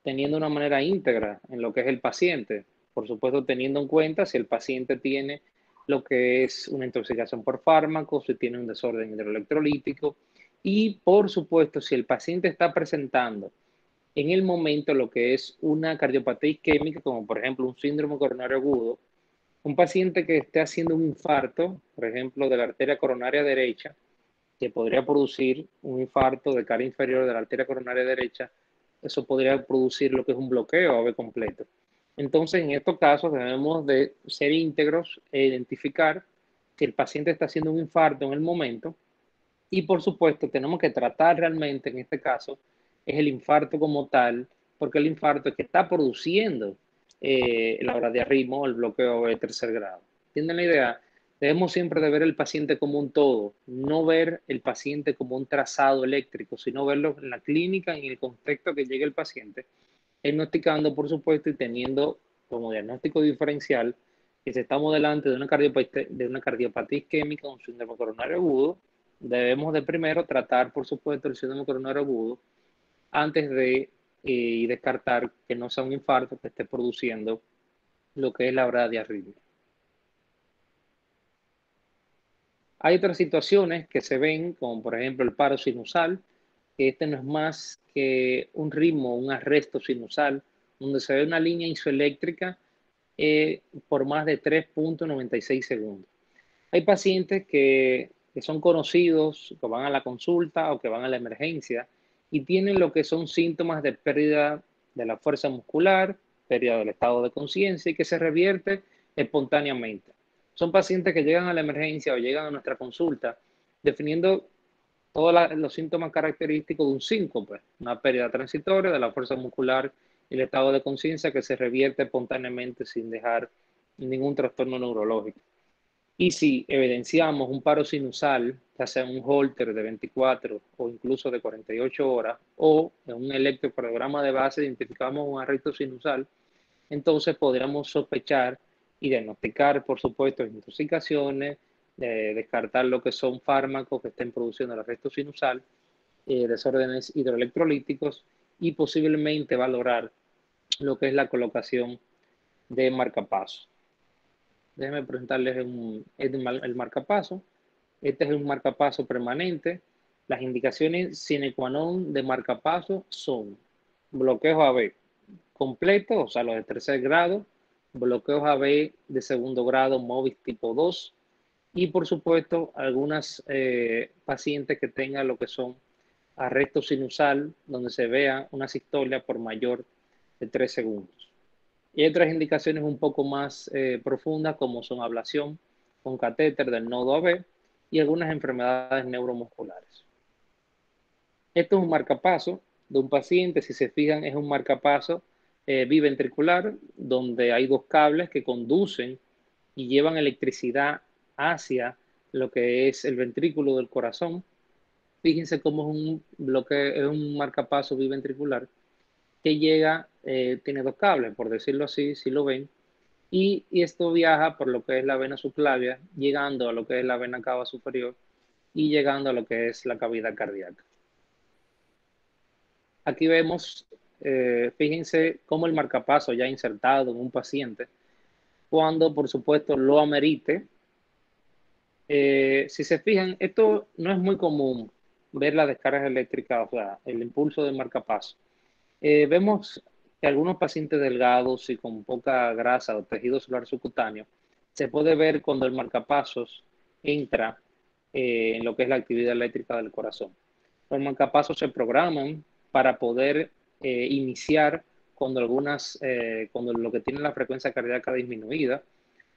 Speaker 1: teniendo una manera íntegra en lo que es el paciente. Por supuesto, teniendo en cuenta si el paciente tiene lo que es una intoxicación por fármacos, si tiene un desorden hidroelectrolítico y, por supuesto, si el paciente está presentando en el momento lo que es una cardiopatía isquémica, como por ejemplo un síndrome coronario agudo, un paciente que esté haciendo un infarto, por ejemplo, de la arteria coronaria derecha, que podría producir un infarto de cara inferior de la arteria coronaria derecha, eso podría producir lo que es un bloqueo AV completo. Entonces, en estos casos debemos de ser íntegros e identificar si el paciente está haciendo un infarto en el momento y, por supuesto, tenemos que tratar realmente, en este caso, es el infarto como tal, porque el infarto es que está produciendo la bradiarritmo o el bloqueo de tercer grado. ¿Entienden la idea? Debemos siempre de ver el paciente como un todo, no ver el paciente como un trazado eléctrico, sino verlo en la clínica, en el contexto que llegue el paciente, diagnosticando, por supuesto, y teniendo como diagnóstico diferencial que si estamos delante de una cardiopatía isquémica, un síndrome coronario agudo, debemos de primero tratar, por supuesto, el síndrome coronario agudo antes de descartar que no sea un infarto que esté produciendo lo que es la bradiarritmia. Hay otras situaciones que se ven, como por ejemplo el paro sinusal, que este no es más que un ritmo, un arresto sinusal, donde se ve una línea isoeléctrica por más de 3.96 segundos. Hay pacientes que son conocidos, que van a la consulta o que van a la emergencia y tienen lo que son síntomas de pérdida de la fuerza muscular pérdida del estado de conciencia y que se revierte espontáneamente. Son pacientes que llegan a la emergencia o llegan a nuestra consulta definiendo todos los síntomas característicos de un síncope, una pérdida transitoria de la fuerza muscular y el estado de conciencia que se revierte espontáneamente sin dejar ningún trastorno neurológico. Y si evidenciamos un paro sinusal, ya sea en un Holter de 24 o incluso de 48 horas, o en un electrocardiograma de base identificamos un arresto sinusal, entonces podríamos sospechar y diagnosticar, por supuesto, intoxicaciones, descartar lo que son fármacos que estén produciendo el arresto sinusal, desórdenes hidroelectrolíticos y posiblemente valorar lo que es la colocación de marcapasos. Déjenme presentarles el marcapaso. Este es un marcapaso permanente. Las indicaciones sine qua non de marcapaso son bloqueos AB completos, o sea, los de tercer grado, bloqueos AB de segundo grado, MOVIS tipo 2, y por supuesto, algunas pacientes que tengan lo que son arresto sinusal, donde se vea una sistolia por mayor de 3 segundos. Y hay otras indicaciones un poco más profundas, como son ablación con catéter del nodo AB y algunas enfermedades neuromusculares. Esto es un marcapaso de un paciente, si se fijan, es un marcapaso biventricular, donde hay dos cables que conducen y llevan electricidad hacia lo que es el ventrículo del corazón. Fíjense cómo es un bloque, es un marcapaso biventricular que llega, tiene dos cables, por decirlo así, si lo ven, y esto viaja por lo que es la vena subclavia, llegando a lo que es la vena cava superior y llegando a lo que es la cavidad cardíaca. Aquí vemos, fíjense cómo el marcapaso ya insertado en un paciente, cuando por supuesto lo amerite. Si se fijan, esto no es muy común ver las descargas eléctricas, o sea, el impulso del marcapaso. Vemos que algunos pacientes delgados y con poca grasa o tejido celular subcutáneo, se puede ver cuando el marcapasos entra en lo que es la actividad eléctrica del corazón. Los marcapasos se programan para poder iniciar cuando lo que tiene la frecuencia cardíaca disminuida.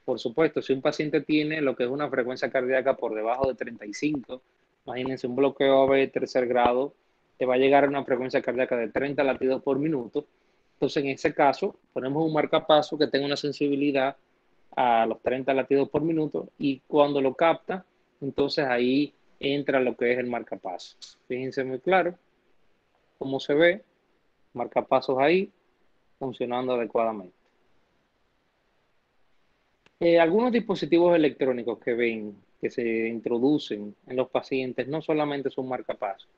Speaker 1: Por supuesto, si un paciente tiene lo que es una frecuencia cardíaca por debajo de 35, imagínense un bloqueo AB de tercer grado, te va a llegar a una frecuencia cardíaca de 30 latidos por minuto. Entonces, en ese caso, ponemos un marcapaso que tenga una sensibilidad a los 30 latidos por minuto y cuando lo capta, entonces ahí entra lo que es el marcapaso. Fíjense muy claro cómo se ve, marcapasos ahí funcionando adecuadamente. Algunos dispositivos electrónicos que ven, que se introducen en los pacientes, no solamente son marcapasos.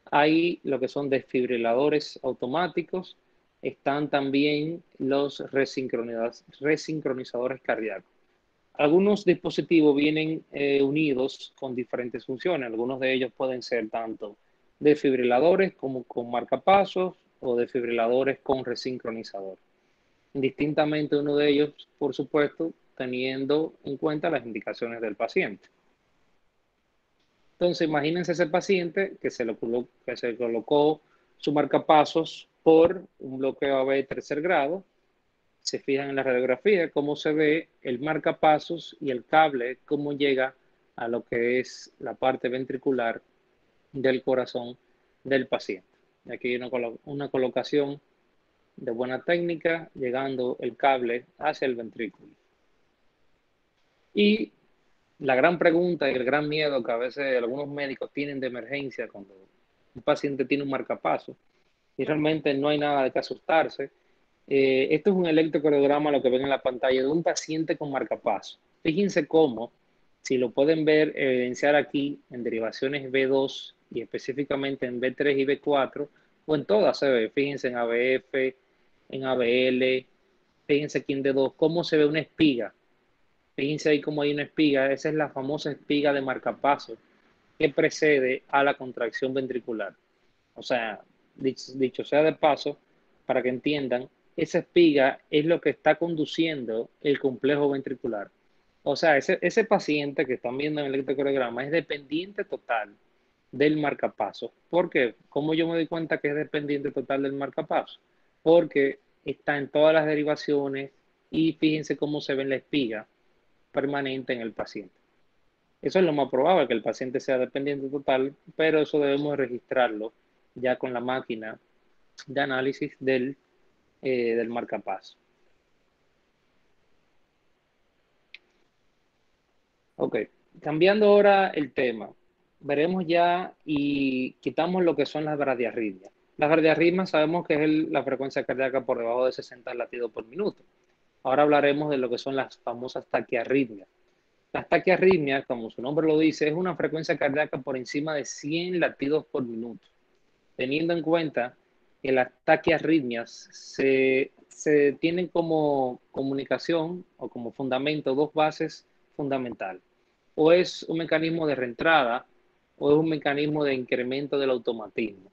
Speaker 1: Hay lo que son desfibriladores automáticos, están también los resincronizadores cardíacos. Algunos dispositivos vienen unidos con diferentes funciones. Algunos de ellos pueden ser tanto desfibriladores como con marcapasos o desfibriladores con resincronizador. Indistintamente uno de ellos, por supuesto, teniendo en cuenta las indicaciones del paciente. Entonces, imagínense ese paciente que se colocó su marcapasos por un bloqueo AB de tercer grado. Se fijan en la radiografía cómo se ve el marcapasos y el cable, cómo llega a lo que es la parte ventricular del corazón del paciente. Aquí hay una colocación de buena técnica, llegando el cable hacia el ventrículo. Y la gran pregunta y el gran miedo que a veces algunos médicos tienen de emergencia cuando un paciente tiene un marcapaso, y realmente no hay nada de que asustarse. Esto es un electrocardiograma, lo que ven en la pantalla, de un paciente con marcapaso. Fíjense cómo, si lo pueden ver, evidenciar aquí en derivaciones B2 y específicamente en B3 y B4, o en todas se ve, fíjense en ABF, en ABL, fíjense aquí en D2, cómo se ve una espiga. Fíjense ahí cómo hay una espiga, esa es la famosa espiga de marcapaso que precede a la contracción ventricular. O sea, dicho sea de paso, para que entiendan, esa espiga es lo que está conduciendo el complejo ventricular. O sea, ese paciente que están viendo en el electrocardiograma es dependiente total del marcapaso. ¿Por qué? ¿Cómo yo me doy cuenta que es dependiente total del marcapaso? Porque está en todas las derivaciones y fíjense cómo se ve en la espiga permanente en el paciente. Eso es lo más probable, que el paciente sea dependiente total, pero eso debemos registrarlo ya con la máquina de análisis del marcapaso. Ok, cambiando ahora el tema, veremos ya y quitamos lo que son las bradiarritmias. Las bradiarritmias sabemos que es la frecuencia cardíaca por debajo de 60 latidos por minuto. Ahora hablaremos de lo que son las famosas taquiarritmias. Las taquiarritmias, como su nombre lo dice, es una frecuencia cardíaca por encima de 100 latidos por minuto. Teniendo en cuenta que las taquiarritmias se tienen como comunicación o como fundamento dos bases fundamentales. O es un mecanismo de reentrada o es un mecanismo de incremento del automatismo.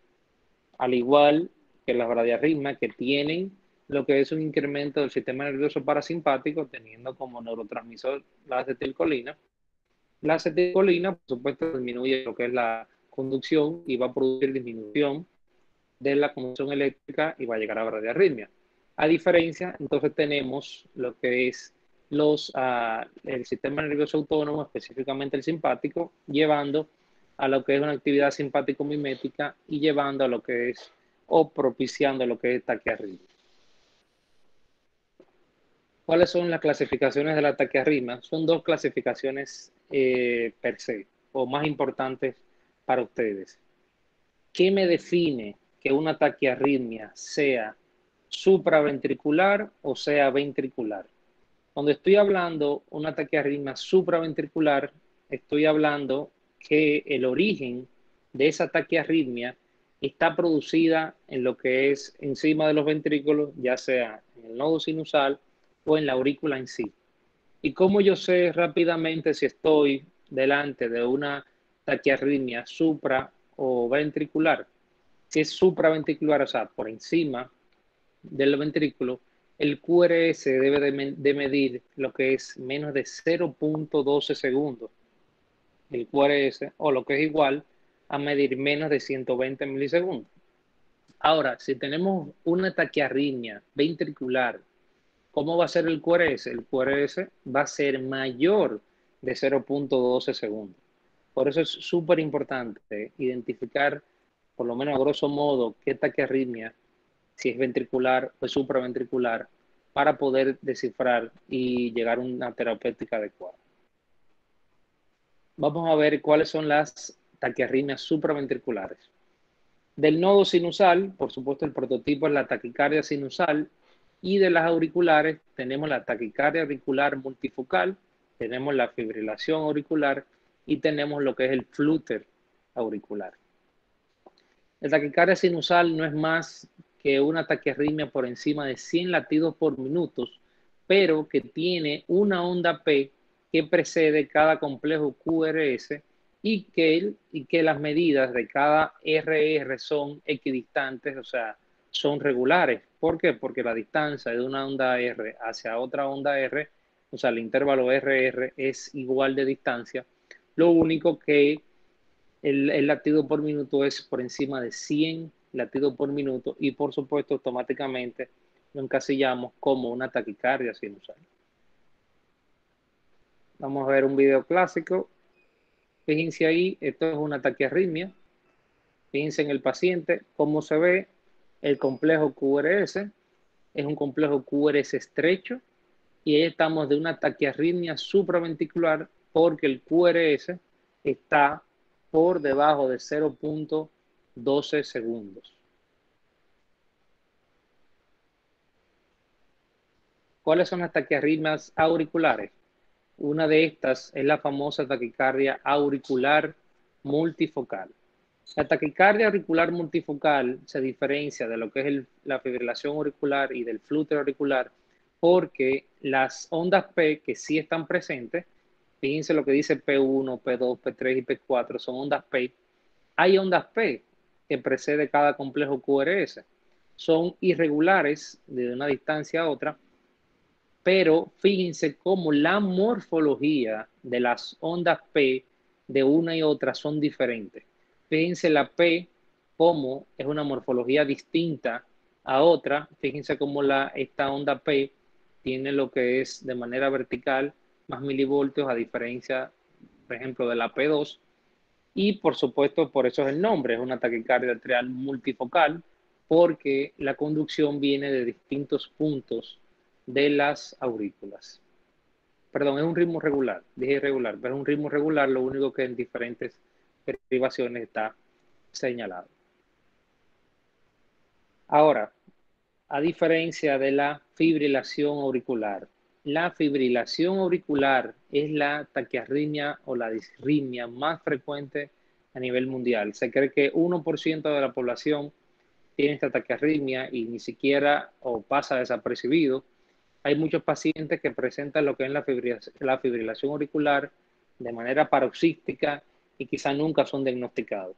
Speaker 1: Al igual que las bradiarritmias que tienen lo que es un incremento del sistema nervioso parasimpático, teniendo como neurotransmisor la acetilcolina. La acetilcolina, por supuesto, disminuye lo que es la conducción y va a producir disminución de la conducción eléctrica y va a llegar a bradiarritmia. A diferencia, entonces tenemos lo que es el sistema nervioso autónomo, específicamente el simpático, llevando a lo que es una actividad simpático-mimética y llevando a lo que es, o propiciando lo que es taquiarritmia. ¿Cuáles son las clasificaciones de la taquiarritmia? Son dos clasificaciones per se, o más importantes para ustedes. ¿Qué me define que una taquiarritmia sea supraventricular o sea ventricular? Cuando estoy hablando una taquiarritmia supraventricular, estoy hablando que el origen de esa taquiarritmia está producida en lo que es encima de los ventrículos, ya sea en el nodo sinusal o en la aurícula en sí. ¿Y cómo yo sé rápidamente si estoy delante de una taquiarritmia supra o ventricular? Si es supraventricular, o sea, por encima del ventrículo, el QRS debe de medir lo que es menos de 0.12 segundos. El QRS, o lo que es igual a medir menos de 120 milisegundos. Ahora, si tenemos una taquiarritmia ventricular, ¿cómo va a ser el QRS? El QRS va a ser mayor de 0.12 segundos. Por eso es súper importante identificar, por lo menos a grosso modo, qué taquiarritmia, si es ventricular o supraventricular, para poder descifrar y llegar a una terapéutica adecuada. Vamos a ver cuáles son las taquiarritmias supraventriculares. Del nodo sinusal, por supuesto, el prototipo es la taquicardia sinusal, y de las auriculares tenemos la taquicardia auricular multifocal, tenemos la fibrilación auricular y tenemos lo que es el flúter auricular. La taquicardia sinusal no es más que una taquiarritmia por encima de 100 latidos por minuto, pero que tiene una onda P que precede cada complejo QRS y que las medidas de cada RR son equidistantes, o sea, son regulares. ¿Por qué? Porque la distancia de una onda R hacia otra onda R, o sea, el intervalo RR es igual de distancia. Lo único que el latido por minuto es por encima de 100 latidos por minuto y por supuesto automáticamente lo encasillamos como una taquicardia sinusal. Vamos a ver un video clásico. Fíjense ahí, esto es una taquiarritmia. Fíjense en el paciente cómo se ve el complejo QRS. Es un complejo QRS estrecho y ahí estamos de una taquiarritmia supraventricular porque el QRS está por debajo de 0.12 segundos. ¿Cuáles son las taquiarritmias auriculares? Una de estas es la famosa taquicardia auricular multifocal. La taquicardia auricular multifocal se diferencia de lo que es la fibrilación auricular y del flúter auricular porque las ondas P que sí están presentes, fíjense lo que dice P1, P2, P3 y P4, son ondas P. Hay ondas P que precede cada complejo QRS. Son irregulares de una distancia a otra, pero fíjense cómo la morfología de las ondas P de una y otra son diferentes. Fíjense la P como es una morfología distinta a otra. Fíjense cómo esta onda P tiene lo que es de manera vertical más milivoltios a diferencia, por ejemplo, de la P2. Y por supuesto, por eso es el nombre, es una taquicardia atrial multifocal, porque la conducción viene de distintos puntos de las aurículas. Perdón, es un ritmo regular, dije irregular, pero es un ritmo regular, lo único que en diferentes derivaciones está señalado. Ahora, a diferencia de la fibrilación auricular, la fibrilación auricular es la taquiarritmia o la disritmia más frecuente a nivel mundial. Se cree que 1% de la población tiene esta taquiarritmia y ni siquiera o pasa desapercibido. Hay muchos pacientes que presentan lo que es la fibrilación auricular de manera paroxística y quizá nunca son diagnosticados.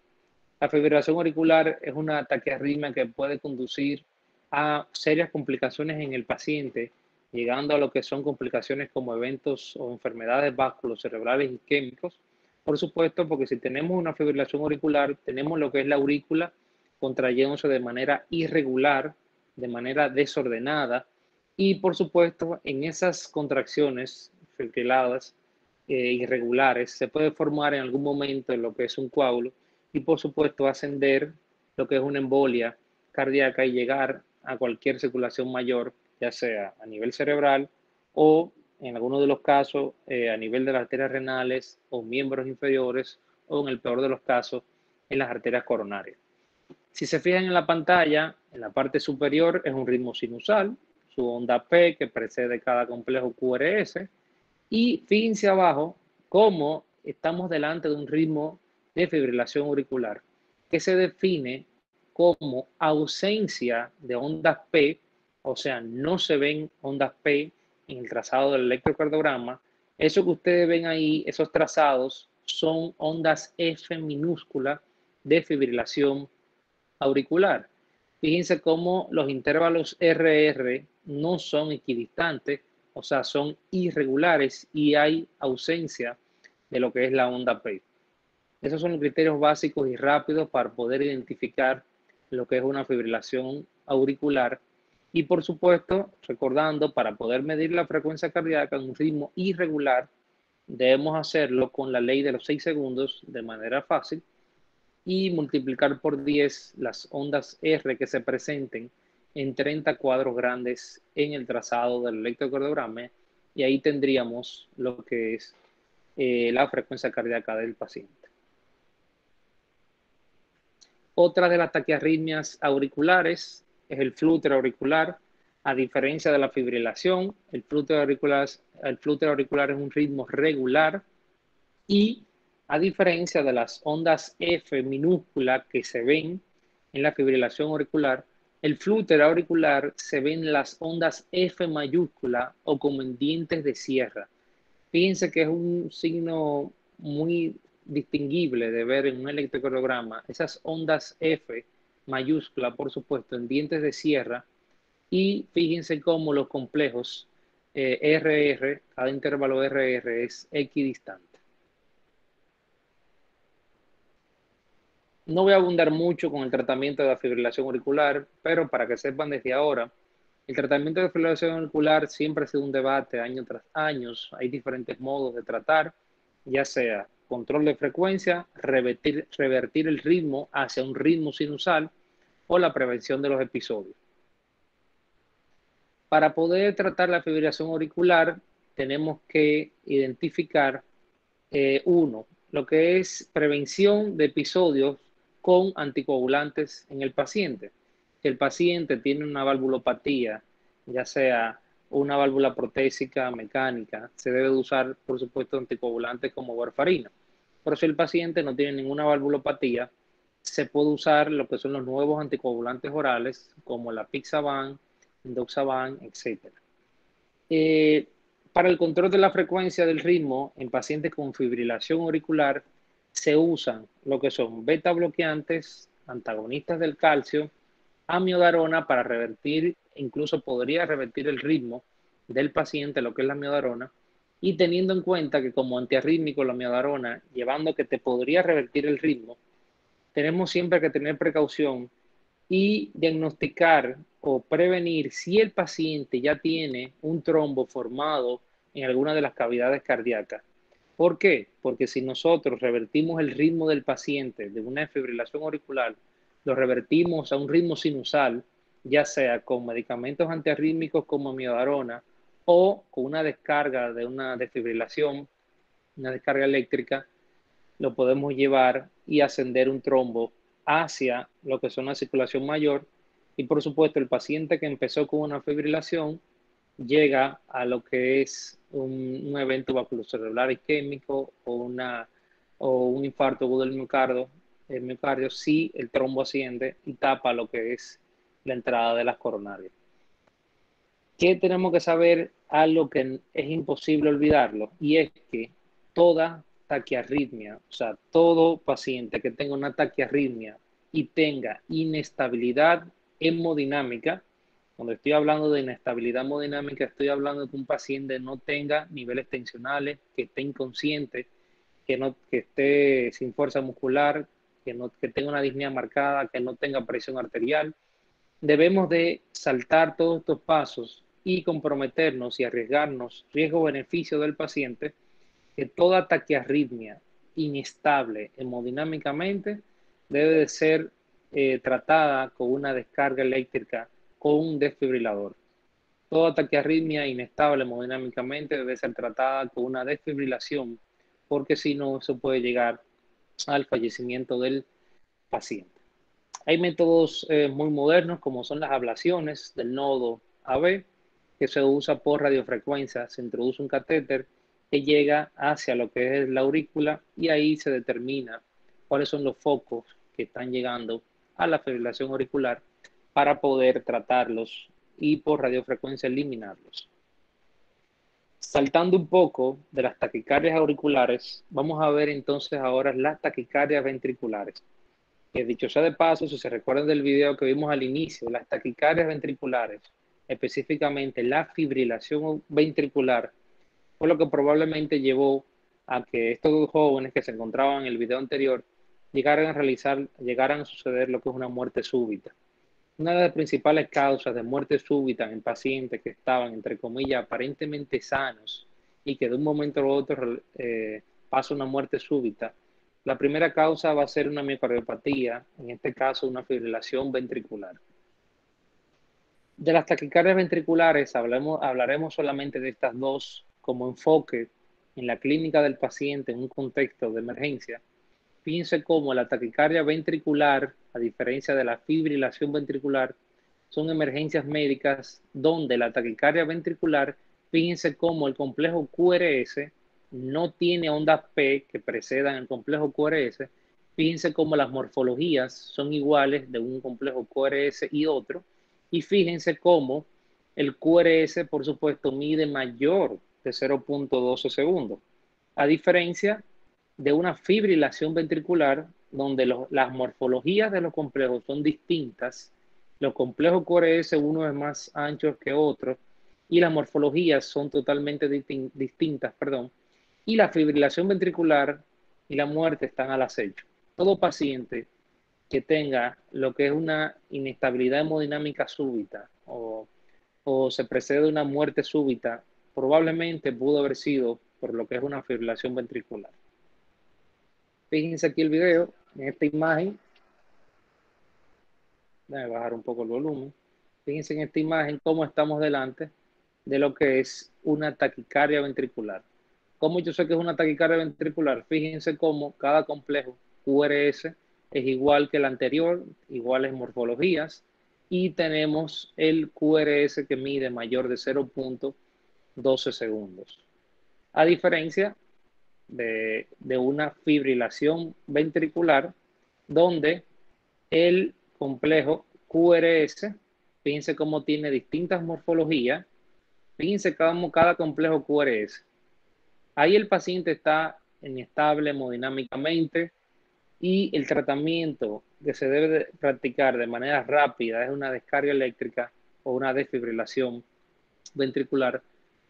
Speaker 1: La fibrilación auricular es una taquiarritmia que puede conducir a serias complicaciones en el paciente, llegando a lo que son complicaciones como eventos o enfermedades vasculocerebrales isquémicos. Por supuesto, porque si tenemos una fibrilación auricular, tenemos lo que es la aurícula contrayéndose de manera irregular, de manera desordenada, y por supuesto, en esas contracciones fibriladas irregulares, se puede formar en algún momento lo que es un coágulo y por supuesto ascender lo que es una embolia cardíaca y llegar a cualquier circulación mayor, ya sea a nivel cerebral o en algunos de los casos a nivel de las arterias renales o miembros inferiores o en el peor de los casos en las arterias coronarias. Si se fijan en la pantalla, en la parte superior es un ritmo sinusal, su onda P que precede cada complejo QRS, y fíjense abajo cómo estamos delante de un ritmo de fibrilación auricular que se define como ausencia de ondas P, o sea, no se ven ondas P en el trazado del electrocardiograma. Eso que ustedes ven ahí, esos trazados, son ondas F minúscula de fibrilación auricular. Fíjense cómo los intervalos RR no son equidistantes, o sea, son irregulares y hay ausencia de lo que es la onda P. Esos son los criterios básicos y rápidos para poder identificar lo que es una fibrilación auricular. Y por supuesto, recordando, para poder medir la frecuencia cardíaca en un ritmo irregular, debemos hacerlo con la ley de los 6 segundos de manera fácil y multiplicar por 10 las ondas R que se presenten en 30 cuadros grandes en el trazado del electrocardiograma y ahí tendríamos lo que es la frecuencia cardíaca del paciente. Otra de las taquiarritmias auriculares es el flúter auricular. A diferencia de la fibrilación, el flúter auricular es un ritmo regular y a diferencia de las ondas F minúsculas que se ven en la fibrilación auricular, el flúter auricular se ven las ondas F mayúscula o como en dientes de sierra. Fíjense que es un signo muy distinguible de ver en un electrocardiograma, esas ondas F mayúscula, por supuesto, en dientes de sierra, y fíjense cómo los complejos RR, cada intervalo RR es equidistante. No voy a abundar mucho con el tratamiento de la fibrilación auricular, pero para que sepan desde ahora, el tratamiento de fibrilación auricular siempre ha sido un debate año tras año. Hay diferentes modos de tratar, ya sea control de frecuencia, revertir el ritmo hacia un ritmo sinusal o la prevención de los episodios. Para poder tratar la fibrilación auricular, tenemos que identificar, uno, lo que es prevención de episodios con anticoagulantes en el paciente. Si el paciente tiene una valvulopatía, ya sea una válvula protésica mecánica, se debe usar, por supuesto, anticoagulantes como warfarina. Pero si el paciente no tiene ninguna valvulopatía, se puede usar lo que son los nuevos anticoagulantes orales, como la Pixaban, Doxaban, etc. Para el control de la frecuencia del ritmo en pacientes con fibrilación auricular, se usan lo que son beta bloqueantes, antagonistas del calcio, amiodarona para revertir, incluso podría revertir el ritmo del paciente, lo que es la amiodarona, y teniendo en cuenta que como antiarrítmico la amiodarona, llevando que te podría revertir el ritmo, tenemos siempre que tener precaución y diagnosticar o prevenir si el paciente ya tiene un trombo formado en alguna de las cavidades cardíacas. ¿Por qué? Porque si nosotros revertimos el ritmo del paciente de una desfibrilación auricular, lo revertimos a un ritmo sinusal, ya sea con medicamentos antiarrítmicos como amiodarona o con una descarga de una desfibrilación, una descarga eléctrica, lo podemos llevar y ascender un trombo hacia lo que son la circulación mayor. Y por supuesto, el paciente que empezó con una fibrilación llega a lo que es un evento vasculocerebral isquémico o un infarto agudo del miocardio si el trombo asciende y tapa lo que es la entrada de las coronarias. ¿Qué tenemos que saber? Algo que es imposible olvidarlo, y es que toda taquiarritmia, o sea, todo paciente que tenga una taquiarritmia y tenga inestabilidad hemodinámica, cuando estoy hablando de inestabilidad hemodinámica, estoy hablando de que un paciente no tenga niveles tensionales, que esté inconsciente, que esté sin fuerza muscular, que tenga una disnea marcada, que no tenga presión arterial. Debemos de saltar todos estos pasos y comprometernos y arriesgarnos, riesgo-beneficio del paciente, que toda taquiarritmia inestable hemodinámicamente debe de ser tratada con una descarga eléctrica con un desfibrilador. Toda taquiarritmia inestable hemodinámicamente debe ser tratada con una desfibrilación, porque si no, eso puede llegar al fallecimiento del paciente. Hay métodos muy modernos como son las ablaciones del nodo AB, que se usa por radiofrecuencia. Se introduce un catéter que llega hacia lo que es la aurícula y ahí se determina cuáles son los focos que están llegando a la fibrilación auricular para poder tratarlos y por radiofrecuencia eliminarlos. Saltando un poco de las taquicardias auriculares, vamos a ver entonces ahora las taquicardias ventriculares. Que dicho sea de paso, si se recuerdan del video que vimos al inicio, las taquicardias ventriculares, específicamente la fibrilación ventricular, fue lo que probablemente llevó a que estos dos jóvenes que se encontraban en el video anterior llegaran a suceder lo que es una muerte súbita. Una de las principales causas de muerte súbita en pacientes que estaban, entre comillas, aparentemente sanos y que de un momento a otro pasa una muerte súbita, la primera causa va a ser una miocardiopatía, en este caso una fibrilación ventricular. De las taquicardias ventriculares hablaremos solamente de estas dos como enfoque en la clínica del paciente en un contexto de emergencia. Fíjense cómo la taquicardia ventricular, a diferencia de la fibrilación ventricular, son emergencias médicas donde la taquicardia ventricular, fíjense cómo el complejo QRS no tiene ondas P que precedan el complejo QRS. Fíjense cómo las morfologías son iguales de un complejo QRS y otro. Y fíjense cómo el QRS, por supuesto, mide mayor de 0.12 segundos. A diferencia de una fibrilación ventricular donde las morfologías de los complejos son distintas. Los complejos QRS, uno es más ancho que otro, y las morfologías son totalmente distintas, perdón. Y la fibrilación ventricular y la muerte están al acecho. Todo paciente que tenga lo que es una inestabilidad hemodinámica súbita o se precede de una muerte súbita, probablemente pudo haber sido por lo que es una fibrilación ventricular. Fíjense aquí el video, en esta imagen, déjame bajar un poco el volumen. Fíjense en esta imagen cómo estamos delante de lo que es una taquicardia ventricular. ¿Cómo yo sé que es una taquicardia ventricular? Fíjense cómo cada complejo QRS es igual que el anterior, iguales morfologías, y tenemos el QRS que mide mayor de 0.12 segundos. A diferencia de una fibrilación ventricular, donde el complejo QRS, fíjense cómo tiene distintas morfologías, fíjense cómo cada complejo QRS. Ahí el paciente está inestable hemodinámicamente y el tratamiento que se debe de practicar de manera rápida es una descarga eléctrica o una desfibrilación ventricular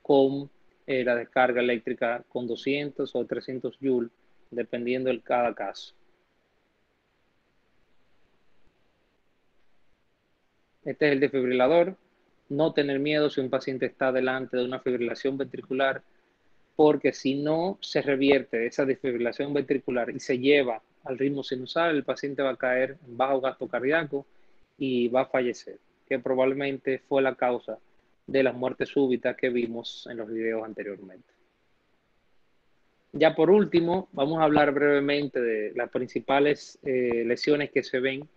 Speaker 1: con la descarga eléctrica con 200 o 300 joules, dependiendo de cada caso. Este es el desfibrilador. No tener miedo si un paciente está delante de una fibrilación ventricular, porque si no se revierte esa desfibrilación ventricular y se lleva al ritmo sinusal, el paciente va a caer en bajo gasto cardíaco y va a fallecer, que probablemente fue la causa de las muertes súbitas que vimos en los videos anteriormente. Ya por último, vamos a hablar brevemente de las principales lesiones que se ven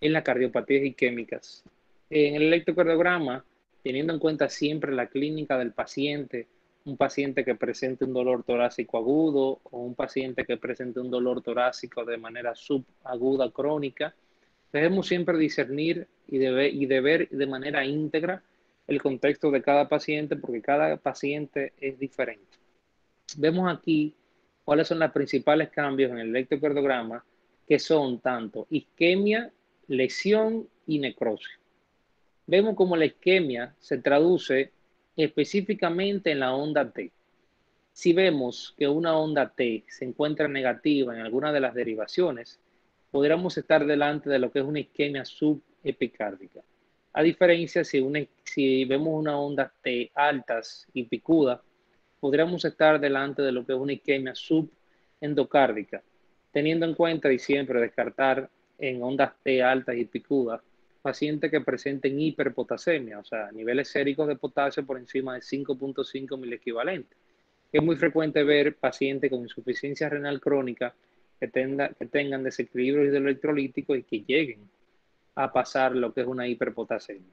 Speaker 1: en las cardiopatías isquémicas. En el electrocardiograma, teniendo en cuenta siempre la clínica del paciente, un paciente que presente un dolor torácico agudo o un paciente que presente un dolor torácico de manera subaguda crónica, debemos siempre discernir y de ver de manera íntegra el contexto de cada paciente, porque cada paciente es diferente. Vemos aquí cuáles son los principales cambios en el electrocardiograma, que son tanto isquemia, lesión y necrosis. Vemos cómo la isquemia se traduce específicamente en la onda T. Si vemos que una onda T se encuentra negativa en alguna de las derivaciones, podríamos estar delante de lo que es una isquemia subepicárdica. A diferencia, si vemos una onda T altas y picuda, podríamos estar delante de lo que es una isquemia subendocárdica, teniendo en cuenta y siempre descartar en ondas T altas y picudas pacientes que presenten hiperpotasemia, o sea, niveles séricos de potasio por encima de 5.5 miliequivalentes. Es muy frecuente ver pacientes con insuficiencia renal crónica que tengan desequilibrios hidroelectrolíticos y que lleguen a pasar lo que es una hiperpotasemia.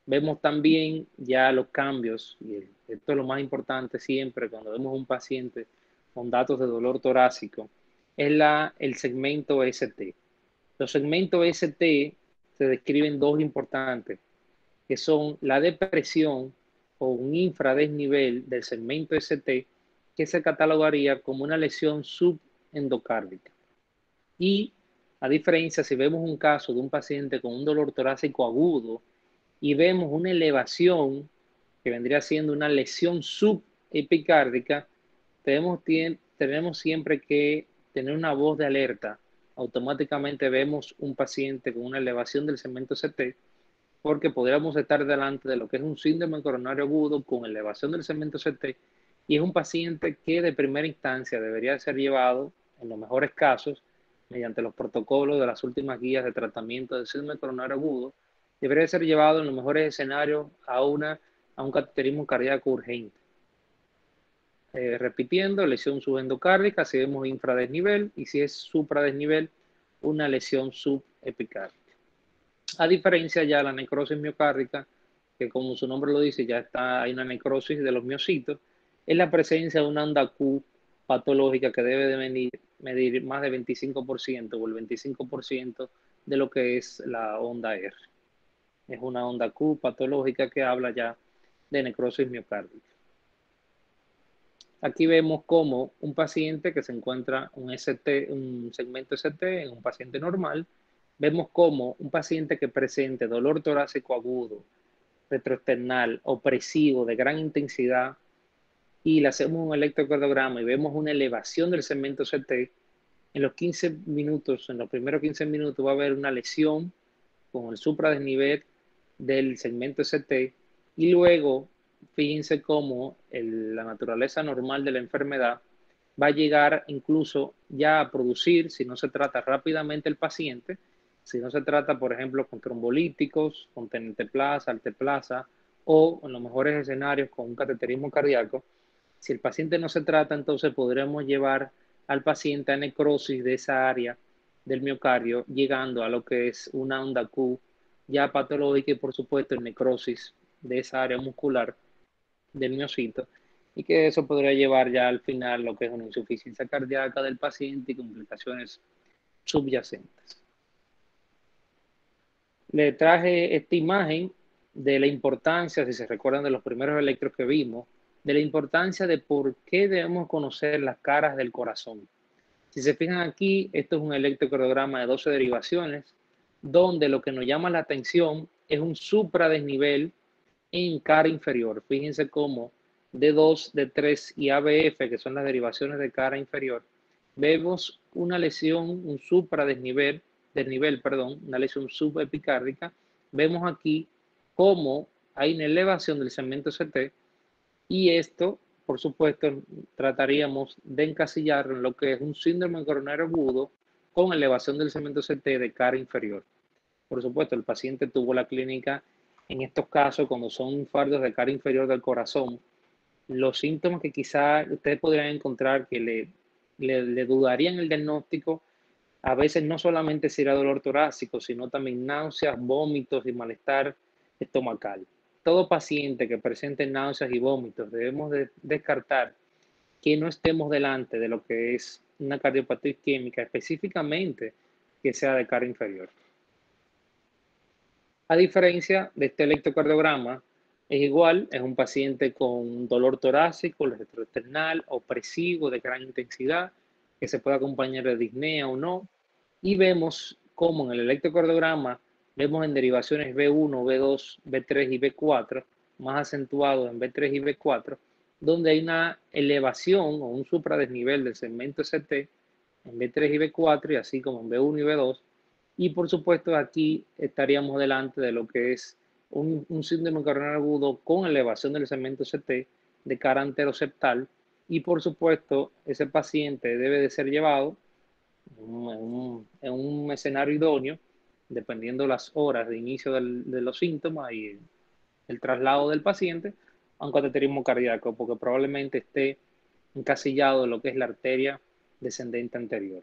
Speaker 1: Vemos también ya los cambios, y esto es lo más importante siempre cuando vemos un paciente con datos de dolor torácico, es el segmento ST. Los segmentos ST se describen dos importantes, que son la depresión o un infradesnivel del segmento ST, que se catalogaría como una lesión subendocárdica. Y a diferencia, si vemos un caso de un paciente con un dolor torácico agudo, y vemos una elevación que vendría siendo una lesión subepicárdica, tenemos siempre que tener una voz de alerta. Automáticamente vemos un paciente con una elevación del segmento CT, porque podríamos estar delante de lo que es un síndrome coronario agudo con elevación del segmento CT, y es un paciente que de primera instancia debería ser llevado, en los mejores casos, mediante los protocolos de las últimas guías de tratamiento del síndrome coronario agudo, debería ser llevado en los mejores escenarios a un cateterismo cardíaco urgente. Repitiendo, lesión subendocárdica, si vemos infradesnivel, y si es supradesnivel, una lesión subepicárdica. A diferencia ya la necrosis miocárdica, que como su nombre lo dice, hay una necrosis de los miocitos, es la presencia de una onda Q patológica que debe de medir más de 25% o el 25% de lo que es la onda R. Es una onda Q patológica que habla ya de necrosis miocárdica. Aquí vemos cómo un paciente que se encuentra un segmento ST en un paciente normal, vemos cómo un paciente que presente dolor torácico agudo, retroesternal, opresivo, de gran intensidad, y le hacemos un electrocardiograma y vemos una elevación del segmento CT, en los primeros 15 minutos va a haber una lesión con el supradesnivel del segmento ST, y luego fíjense cómo la naturaleza normal de la enfermedad va a llegar incluso ya a producir, si no se trata rápidamente el paciente, si no se trata, por ejemplo, con trombolíticos, con tenteplaza, alteplaza, o en los mejores escenarios con un cateterismo cardíaco. Si el paciente no se trata, entonces podremos llevar al paciente a necrosis de esa área del miocardio, llegando a lo que es una onda Q ya patológica y por supuesto en necrosis de esa área muscular del miocito, y que eso podría llevar ya al final lo que es una insuficiencia cardíaca del paciente y complicaciones subyacentes. Le traje esta imagen de la importancia, si se recuerdan de los primeros electros que vimos, de la importancia de por qué debemos conocer las caras del corazón. Si se fijan aquí, esto es un electrocardiograma de 12 derivaciones, donde lo que nos llama la atención es un supradesnivel en cara inferior. Fíjense cómo D2, D3 y ABF, que son las derivaciones de cara inferior, vemos una lesión, un supradesnivel, una lesión subepicárdica, vemos aquí cómo hay una elevación del segmento CT y esto, por supuesto, trataríamos de encasillar en lo que es un síndrome coronario agudo con elevación del segmento CT de cara inferior. Por supuesto, el paciente tuvo la clínica en estos casos cuando son infartos de cara inferior del corazón. Los síntomas que quizá ustedes podrían encontrar que le dudarían el diagnóstico, a veces no solamente será dolor torácico, sino también náuseas, vómitos y malestar estomacal. Todo paciente que presente náuseas y vómitos debemos descartar que no estemos delante de lo que es una cardiopatía isquémica, específicamente que sea de cara inferior. A diferencia de este electrocardiograma, es igual, es un paciente con dolor torácico, retroesternal, opresivo de gran intensidad, que se puede acompañar de disnea o no, y vemos cómo en el electrocardiograma vemos en derivaciones B1, B2, B3 y B4, más acentuado en B3 y B4, donde hay una elevación o un supradesnivel del segmento ST en B3 y B4, y así como en B1 y B2, y por supuesto aquí estaríamos delante de lo que es un síndrome coronario agudo con elevación del segmento CT de cara anteroseptal, y por supuesto ese paciente debe de ser llevado en un escenario idóneo, dependiendo las horas de inicio de los síntomas y el traslado del paciente, a un cateterismo cardíaco, porque probablemente esté encasillado en lo que es la arteria descendente anterior.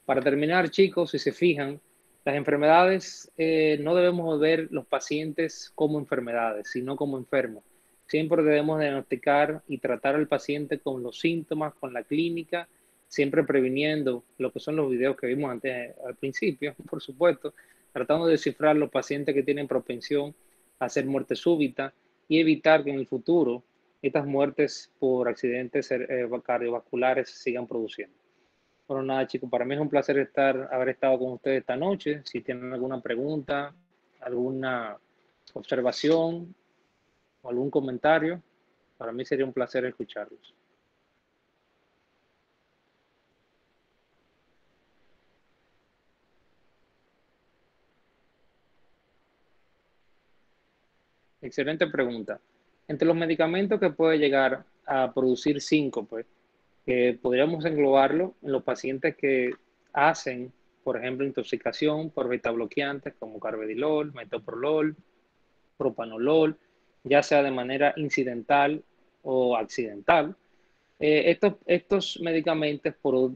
Speaker 1: Para terminar, chicos, si se fijan, las enfermedades no debemos ver los pacientes como enfermedades, sino como enfermos. Siempre debemos diagnosticar y tratar al paciente con los síntomas, con la clínica, siempre previniendo lo que son los videos que vimos antes al principio, por supuesto, tratando de descifrar los pacientes que tienen propensión a hacer muerte súbita y evitar que en el futuro estas muertes por accidentes cardiovasculares se sigan produciendo. Bueno, nada, chicos, para mí es un placer haber estado con ustedes esta noche. Si tienen alguna pregunta, alguna observación o algún comentario, para mí sería un placer escucharlos. Excelente pregunta. Entre los medicamentos que puede llegar a producir síncope, podríamos englobarlo en los pacientes que hacen, por ejemplo, intoxicación por betabloqueantes como carvedilol, metoprolol, propanolol, ya sea de manera incidental o accidental. Estos medicamentos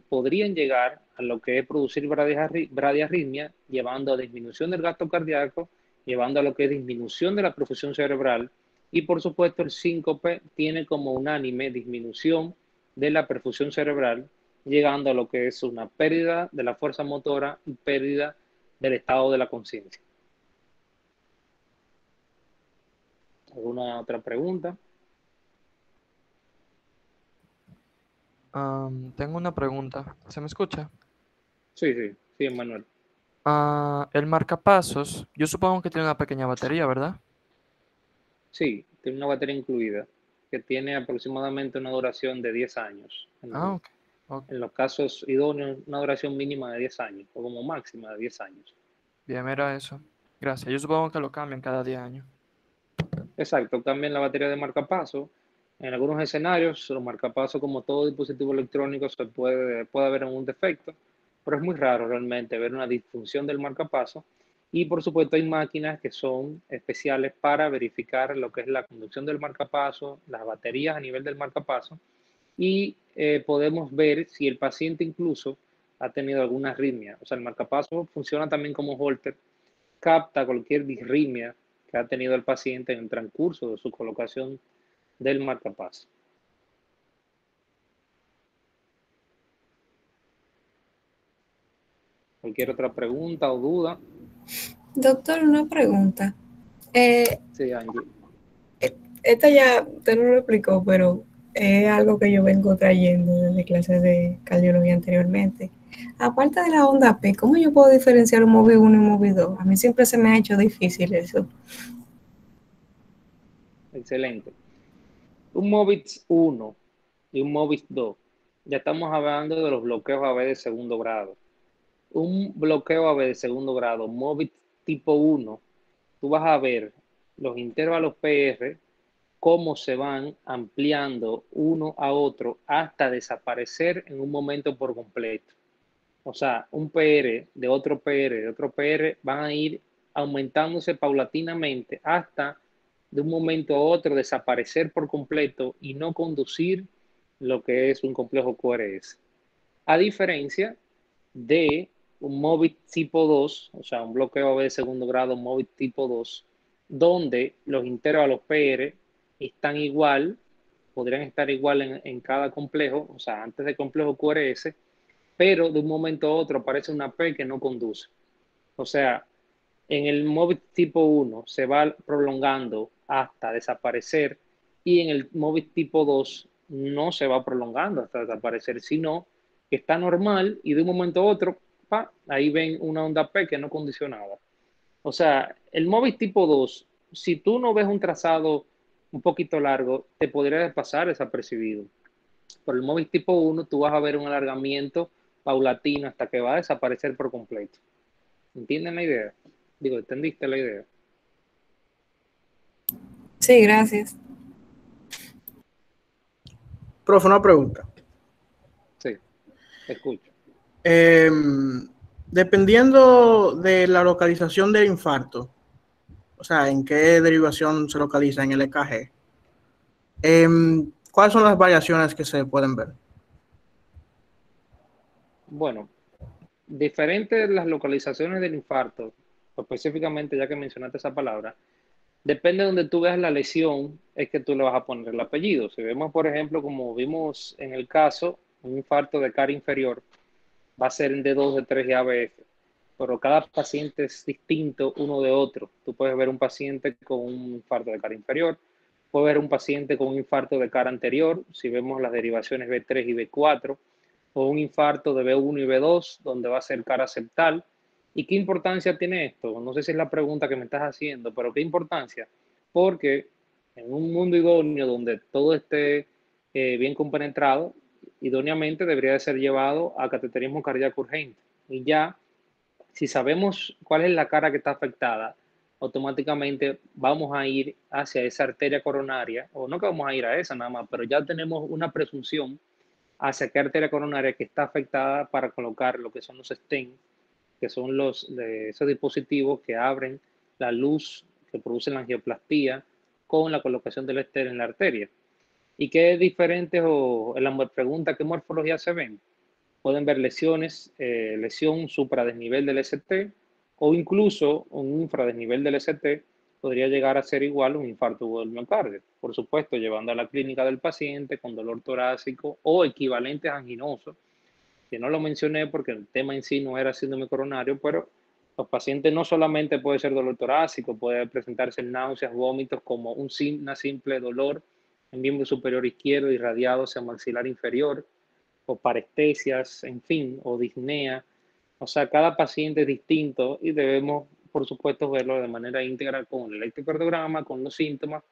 Speaker 1: podrían llegar a lo que es producir bradiarritmia, llevando a disminución del gasto cardíaco, llevando a lo que es disminución de la perfusión cerebral, y por supuesto el síncope tiene como unánime disminución de la perfusión cerebral, llegando a lo que es una pérdida de la fuerza motora y pérdida del estado de la conciencia. ¿Alguna otra pregunta?
Speaker 2: Tengo una pregunta. ¿Se me escucha?
Speaker 1: Sí, sí, sí, Manuel.
Speaker 2: El marcapasos, yo supongo que tiene una pequeña batería, ¿verdad?
Speaker 1: Sí, tiene una batería incluida que tiene aproximadamente una duración de 10 años.
Speaker 2: Ok. Ok.
Speaker 1: En los casos idóneos, una duración mínima de 10 años o como máxima de 10 años.
Speaker 2: Bien, era eso. Gracias. Yo supongo que lo cambian cada 10 años.
Speaker 1: Exacto, cambian la batería de marcapaso. En algunos escenarios, los marcapasos, como todo dispositivo electrónico, puede haber un defecto, pero es muy raro realmente ver una disfunción del marcapaso. Y por supuesto, hay máquinas que son especiales para verificar lo que es la conducción del marcapaso, las baterías a nivel del marcapaso, y podemos ver si el paciente incluso ha tenido alguna arritmia. O sea, el marcapaso funciona también como holter, capta cualquier disritmia que ha tenido el paciente en el transcurso de su colocación del marcapaso. ¿Cualquier otra pregunta o duda?
Speaker 3: Doctor, una pregunta.
Speaker 1: Sí, Angie.
Speaker 3: Esta ya usted no lo explicó, pero es algo que yo vengo trayendo desde clases de cardiología anteriormente. Aparte de la onda P, ¿cómo yo puedo diferenciar un MOVI 1 y un MOVI 2? A mí siempre se me ha hecho difícil eso.
Speaker 1: Excelente. Un MOVIX 1 y un MOVIX 2. Ya estamos hablando de los bloqueos AB de segundo grado. un bloqueo AB de segundo grado, MOVIT tipo 1, tú vas a ver los intervalos PR, cómo se van ampliando uno a otro hasta desaparecer en un momento por completo. O sea, un PR de otro PR de otro PR van a ir aumentándose paulatinamente hasta de un momento a otro desaparecer por completo y no conducir lo que es un complejo QRS. A diferencia de un MOVIT tipo 2, o sea, un bloqueo AB de segundo grado MOVIT tipo 2, donde los intervalos PR están igual, podrían estar igual en cada complejo, o sea, antes del complejo QRS, pero de un momento a otro aparece una P que no conduce. O sea, en el MOVIT tipo 1 se va prolongando hasta desaparecer y en el MOVIT tipo 2 no se va prolongando hasta desaparecer, sino que está normal y de un momento a otro, ahí ven una onda P que no condicionada. O sea, el MOVIT tipo 2, si tú no ves un trazado un poquito largo, te podría pasar desapercibido. Por el MOVIT tipo 1, tú vas a ver un alargamiento paulatino hasta que va a desaparecer por completo. ¿Entienden la idea? Digo, ¿entendiste la idea?
Speaker 3: Sí, gracias.
Speaker 4: Profe, una pregunta.
Speaker 1: Sí, te escucho.
Speaker 4: Dependiendo de la localización del infarto, o sea, en qué derivación se localiza en el EKG, ¿cuáles son las variaciones que se pueden ver?
Speaker 1: Bueno, diferentes las localizaciones del infarto, específicamente ya que mencionaste esa palabra, depende de donde tú veas la lesión, es que tú le vas a poner el apellido. Si vemos, por ejemplo, como vimos en el caso, un infarto de cara inferior, va a ser en D2, D3 y ABF, pero cada paciente es distinto uno de otro. Tú puedes ver un paciente con un infarto de cara inferior, puedes ver un paciente con un infarto de cara anterior, si vemos las derivaciones B3 y B4, o un infarto de B1 y B2, donde va a ser cara septal. ¿Y qué importancia tiene esto? No sé si es la pregunta que me estás haciendo, pero ¿qué importancia? Porque en un mundo idóneo donde todo esté bien compenetrado, idóneamente debería de ser llevado a cateterismo cardíaco urgente. Y ya, si sabemos cuál es la cara que está afectada, automáticamente vamos a ir hacia esa arteria coronaria, o no que vamos a ir a esa nada más, pero ya tenemos una presunción hacia qué arteria coronaria que está afectada para colocar lo que son los stents, que son esos dispositivos que abren la luz que produce la angioplastía con la colocación del stent en la arteria. ¿Y qué diferentes o en la pregunta qué morfología se ven? Pueden ver lesiones, lesión supradesnivel del ST o incluso un infradesnivel del ST podría llegar a ser igual a un infarto del miocardio. Por supuesto, llevando a la clínica del paciente con dolor torácico o equivalentes anginosos, que no lo mencioné porque el tema en sí no era síndrome coronario, pero los pacientes no solamente puede ser dolor torácico, puede presentarse náuseas, vómitos como una simple dolor en miembro superior izquierdo irradiado hacia maxilar inferior, o parestesias, en fin, o disnea. O sea, cada paciente es distinto y debemos, por supuesto, verlo de manera íntegra con el electrocardiograma, con los síntomas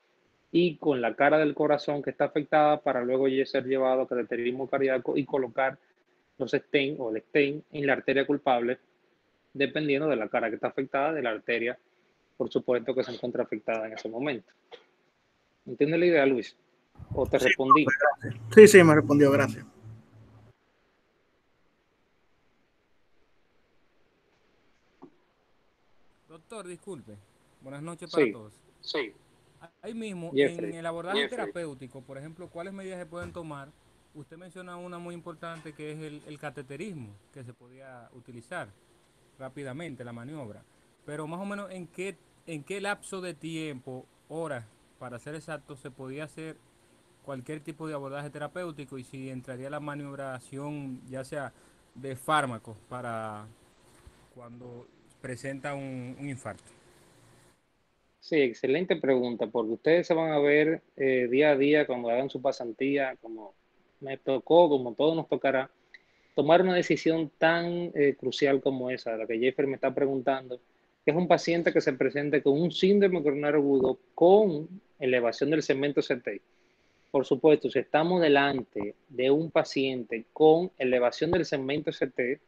Speaker 1: y con la cara del corazón que está afectada para luego ser llevado a cateterismo cardíaco y colocar los stent o el stent en la arteria culpable, dependiendo de la cara que está afectada, de la arteria, por supuesto, que se encuentra afectada en ese momento. ¿Entiendes la idea, Luis? ¿O te
Speaker 4: Sí,
Speaker 1: respondí?
Speaker 4: profe, gracias. Sí, me respondió, gracias.
Speaker 5: Doctor, disculpe. Buenas noches para
Speaker 1: Sí,
Speaker 5: todos. Ahí mismo, en
Speaker 1: Jeffrey.
Speaker 5: el abordaje terapéutico, por ejemplo, ¿cuáles medidas se pueden tomar? Usted menciona una muy importante que es el cateterismo, que se podía utilizar rápidamente, la maniobra. Pero más o menos, en qué lapso de tiempo, horas, para ser exacto, se podía hacer cualquier tipo de abordaje terapéutico y si entraría la maniobración, ya sea de fármacos, para cuando presenta un infarto.
Speaker 1: Sí, excelente pregunta, porque ustedes se van a ver día a día cuando hagan su pasantía, como me tocó, como todo nos tocará, tomar una decisión tan crucial como esa, la que Jeffrey me está preguntando, que es un paciente que se presente con un síndrome coronario agudo con elevación del segmento CT. Por supuesto, si estamos delante de un paciente con elevación del segmento CT,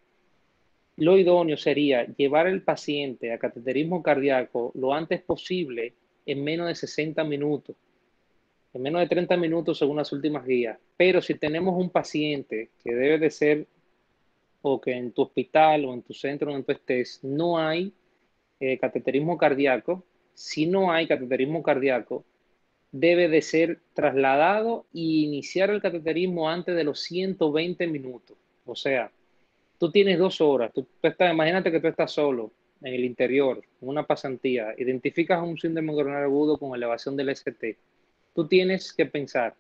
Speaker 1: lo idóneo sería llevar al paciente a cateterismo cardíaco lo antes posible en menos de 60 minutos, en menos de 30 minutos según las últimas guías. Pero si tenemos un paciente que debe de ser, o que en tu hospital o en tu centro donde tú estés no hay cateterismo cardíaco, si no hay cateterismo cardíaco, debe de ser trasladado e iniciar el cateterismo antes de los 120 minutos. O sea, tú tienes 2 horas, imagínate que tú estás solo en el interior, en una pasantía, identificas un síndrome coronario agudo con elevación del ST. Tú tienes que pensar,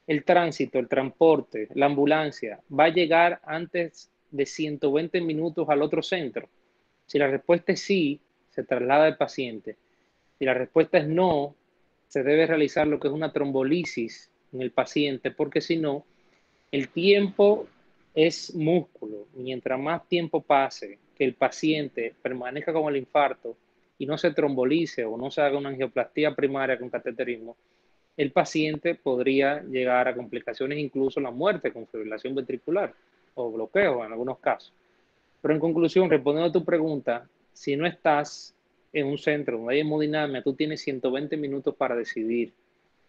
Speaker 1: el tránsito, el transporte, la ambulancia, ¿va a llegar antes de 120 minutos al otro centro? Si la respuesta es sí, se traslada el paciente. Si la respuesta es no, se debe realizar lo que es una trombolisis en el paciente, porque si no, el tiempo es músculo. Mientras más tiempo pase que el paciente permanezca con el infarto y no se trombolice o no se haga una angioplastía primaria con cateterismo, el paciente podría llegar a complicaciones, incluso la muerte con fibrilación ventricular o bloqueo en algunos casos. Pero en conclusión, respondiendo a tu pregunta, si no estás en un centro donde hay hemodinamia, tú tienes 120 minutos para decidir.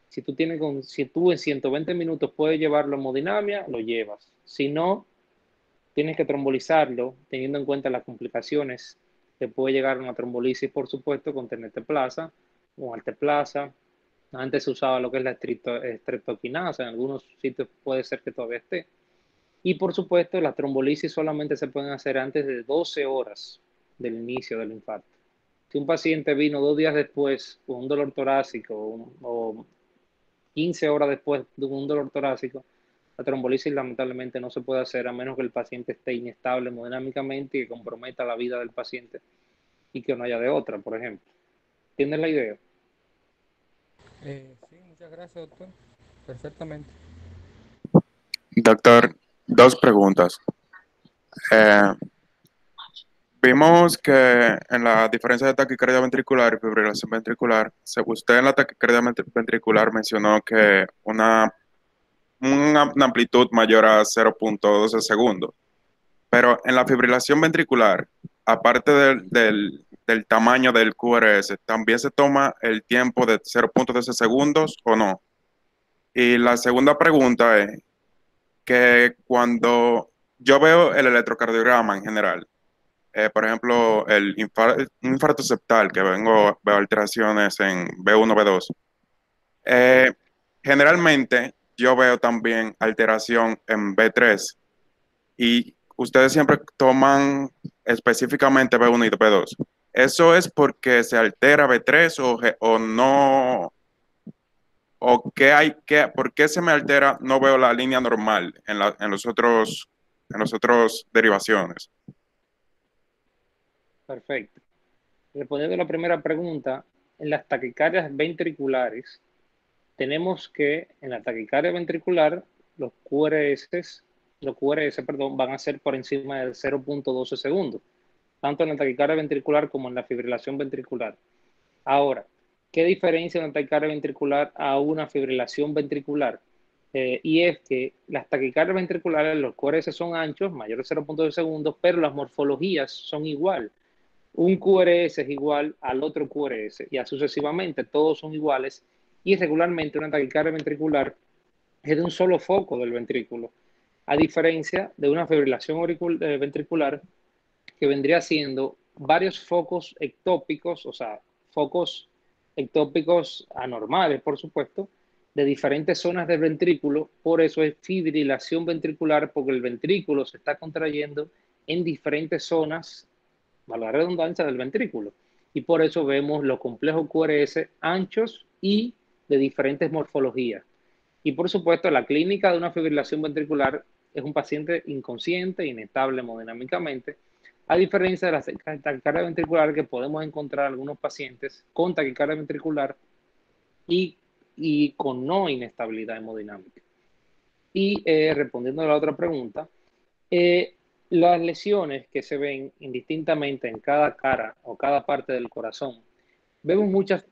Speaker 1: Si tú en 120 minutos puedes llevarlo a hemodinamia, lo llevas. Si no, tienes que trombolizarlo, teniendo en cuenta las complicaciones que puede llegar a una trombolisis, por supuesto, con tenesteplaza o alteplasa. Antes se usaba lo que es la estreptoquinasa, en algunos sitios puede ser que todavía esté. Y por supuesto, las trombolisis solamente se pueden hacer antes de 12 horas del inicio del infarto. Si un paciente vino 2 días después con un dolor torácico o 15 horas después de un dolor torácico, la trombolisis lamentablemente no se puede hacer a menos que el paciente esté inestable hemodinámicamente y que comprometa la vida del paciente y que no haya de otra, por ejemplo. ¿Entiendes la idea?
Speaker 5: Sí, muchas gracias, doctor. Perfectamente.
Speaker 6: Doctor, dos preguntas. Vimos que en la diferencia de taquicardia ventricular y fibrilación ventricular, usted en la taquicardia ventricular mencionó que una amplitud mayor a 0.12 segundos. Pero en la fibrilación ventricular, aparte del tamaño del QRS, ¿también se toma el tiempo de 0.12 segundos o no? Y la segunda pregunta es que cuando yo veo el electrocardiograma en general, por ejemplo, un infarto septal, que veo alteraciones en B1, B2, generalmente yo veo también alteración en B3 y ustedes siempre toman específicamente B1 y B2. ¿Eso es porque se altera B3 o no? ¿O por qué se me altera? No veo la línea normal en los otros derivaciones.
Speaker 1: Perfecto. Respondiendo a la primera pregunta, en las taquicardias ventriculares, tenemos que en la taquicardia ventricular los QRS, van a ser por encima del 0.12 segundos, tanto en la taquicardia ventricular como en la fibrilación ventricular. Ahora, ¿qué diferencia una taquicardia ventricular a una fibrilación ventricular? Y es que las taquicardias ventriculares, los QRS son anchos, mayores de 0.2 segundos, pero las morfologías son igual. Un QRS es igual al otro QRS y así sucesivamente, todos son iguales y regularmente una taquicardia ventricular es de un solo foco del ventrículo, a diferencia de una fibrilación ventricular que vendría siendo varios focos ectópicos, o sea, focos ectópicos anormales, por supuesto, de diferentes zonas del ventrículo. Por eso es fibrilación ventricular, porque el ventrículo se está contrayendo en diferentes zonas, valga la redundancia, del ventrículo. Y por eso vemos los complejos QRS anchos y de diferentes morfologías. Y por supuesto, la clínica de una fibrilación ventricular es un paciente inconsciente, inestable hemodinámicamente, a diferencia de la taquicardia ventricular que podemos encontrar algunos pacientes con taquicardia ventricular y con no inestabilidad hemodinámica. Y respondiendo a la otra pregunta, las lesiones que se ven indistintamente en cada cara o cada parte del corazón,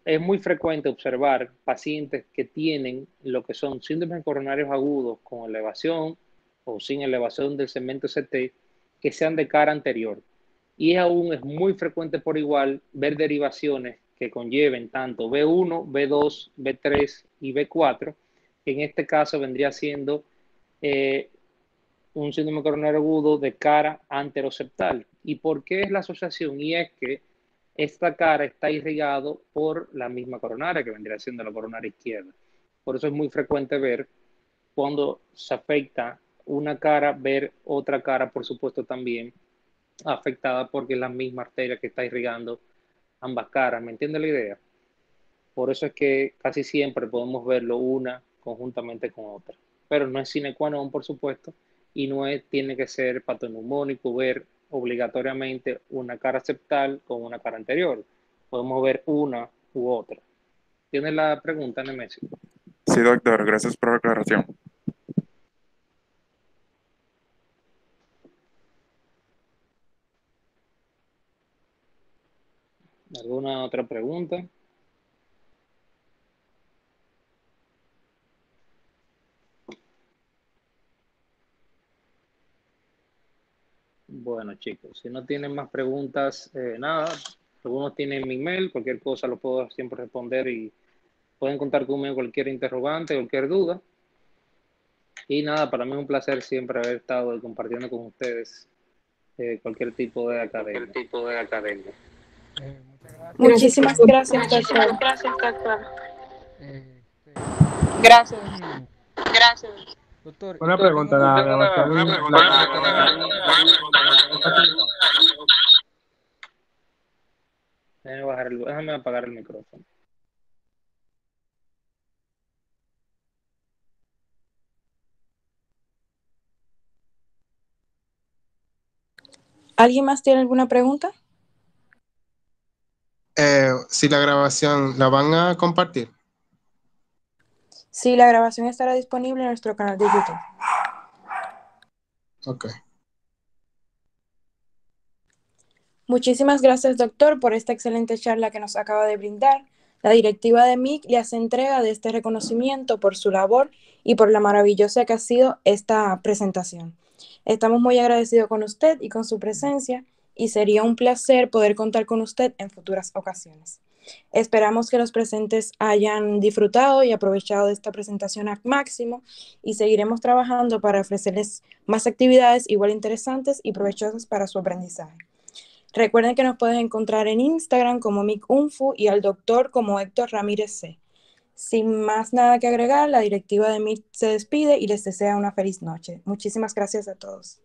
Speaker 1: es muy frecuente observar pacientes que tienen lo que son síndromes coronarios agudos con elevación o sin elevación del segmento ST que sean de cara anterior. y aún es muy frecuente por igual ver derivaciones que conlleven tanto B1, B2, B3 y B4. En este caso vendría siendo un síndrome coronario agudo de cara anteroseptal. ¿Y por qué es la asociación? Y es que esta cara está irrigado por la misma coronaria, que vendría siendo la coronaria izquierda. Por eso es muy frecuente ver cuando se afecta una cara, ver otra cara, por supuesto, también afectada porque es la misma arteria que está irrigando ambas caras. ¿Me entiende la idea? Por eso es que casi siempre podemos verlo una conjuntamente con otra. Pero no es sine qua non, por supuesto, y no es, tiene que ser patoneumónico ver obligatoriamente una cara septal con una cara anterior. Podemos ver una u otra. ¿Tienes la pregunta, Nemesio?
Speaker 6: Sí, doctor, gracias por la aclaración.
Speaker 1: ¿Alguna otra pregunta? Bueno, chicos, si no tienen más preguntas, nada. Algunos tienen mi mail, cualquier cosa lo puedo siempre responder y pueden contar conmigo cualquier interrogante, cualquier duda. Y nada, para mí es un placer siempre haber estado compartiendo con ustedes cualquier tipo de academia.
Speaker 5: Muchas gracias.
Speaker 3: Muchísimas gracias, doctor.
Speaker 5: Este,
Speaker 3: Gracias.
Speaker 5: doctor,
Speaker 7: Una pregunta, la grabación.
Speaker 1: Déjame apagar el micrófono.
Speaker 3: ¿Alguien más tiene alguna pregunta?
Speaker 7: Si la grabación la van a compartir.
Speaker 3: Sí, la grabación estará disponible en nuestro canal de YouTube.
Speaker 7: Ok.
Speaker 3: Muchísimas gracias, doctor, por esta excelente charla que nos acaba de brindar. La directiva de MIC le hace entrega de este reconocimiento por su labor y por la maravillosa que ha sido esta presentación. Estamos muy agradecidos con usted y con su presencia y sería un placer poder contar con usted en futuras ocasiones. Esperamos que los presentes hayan disfrutado y aprovechado de esta presentación al máximo y seguiremos trabajando para ofrecerles más actividades igual interesantes y provechosas para su aprendizaje. Recuerden que nos pueden encontrar en Instagram como MIC-UNFU y al doctor como Héctor Ramírez C. Sin más nada que agregar, la directiva de MIC se despide y les desea una feliz noche. Muchísimas gracias a todos.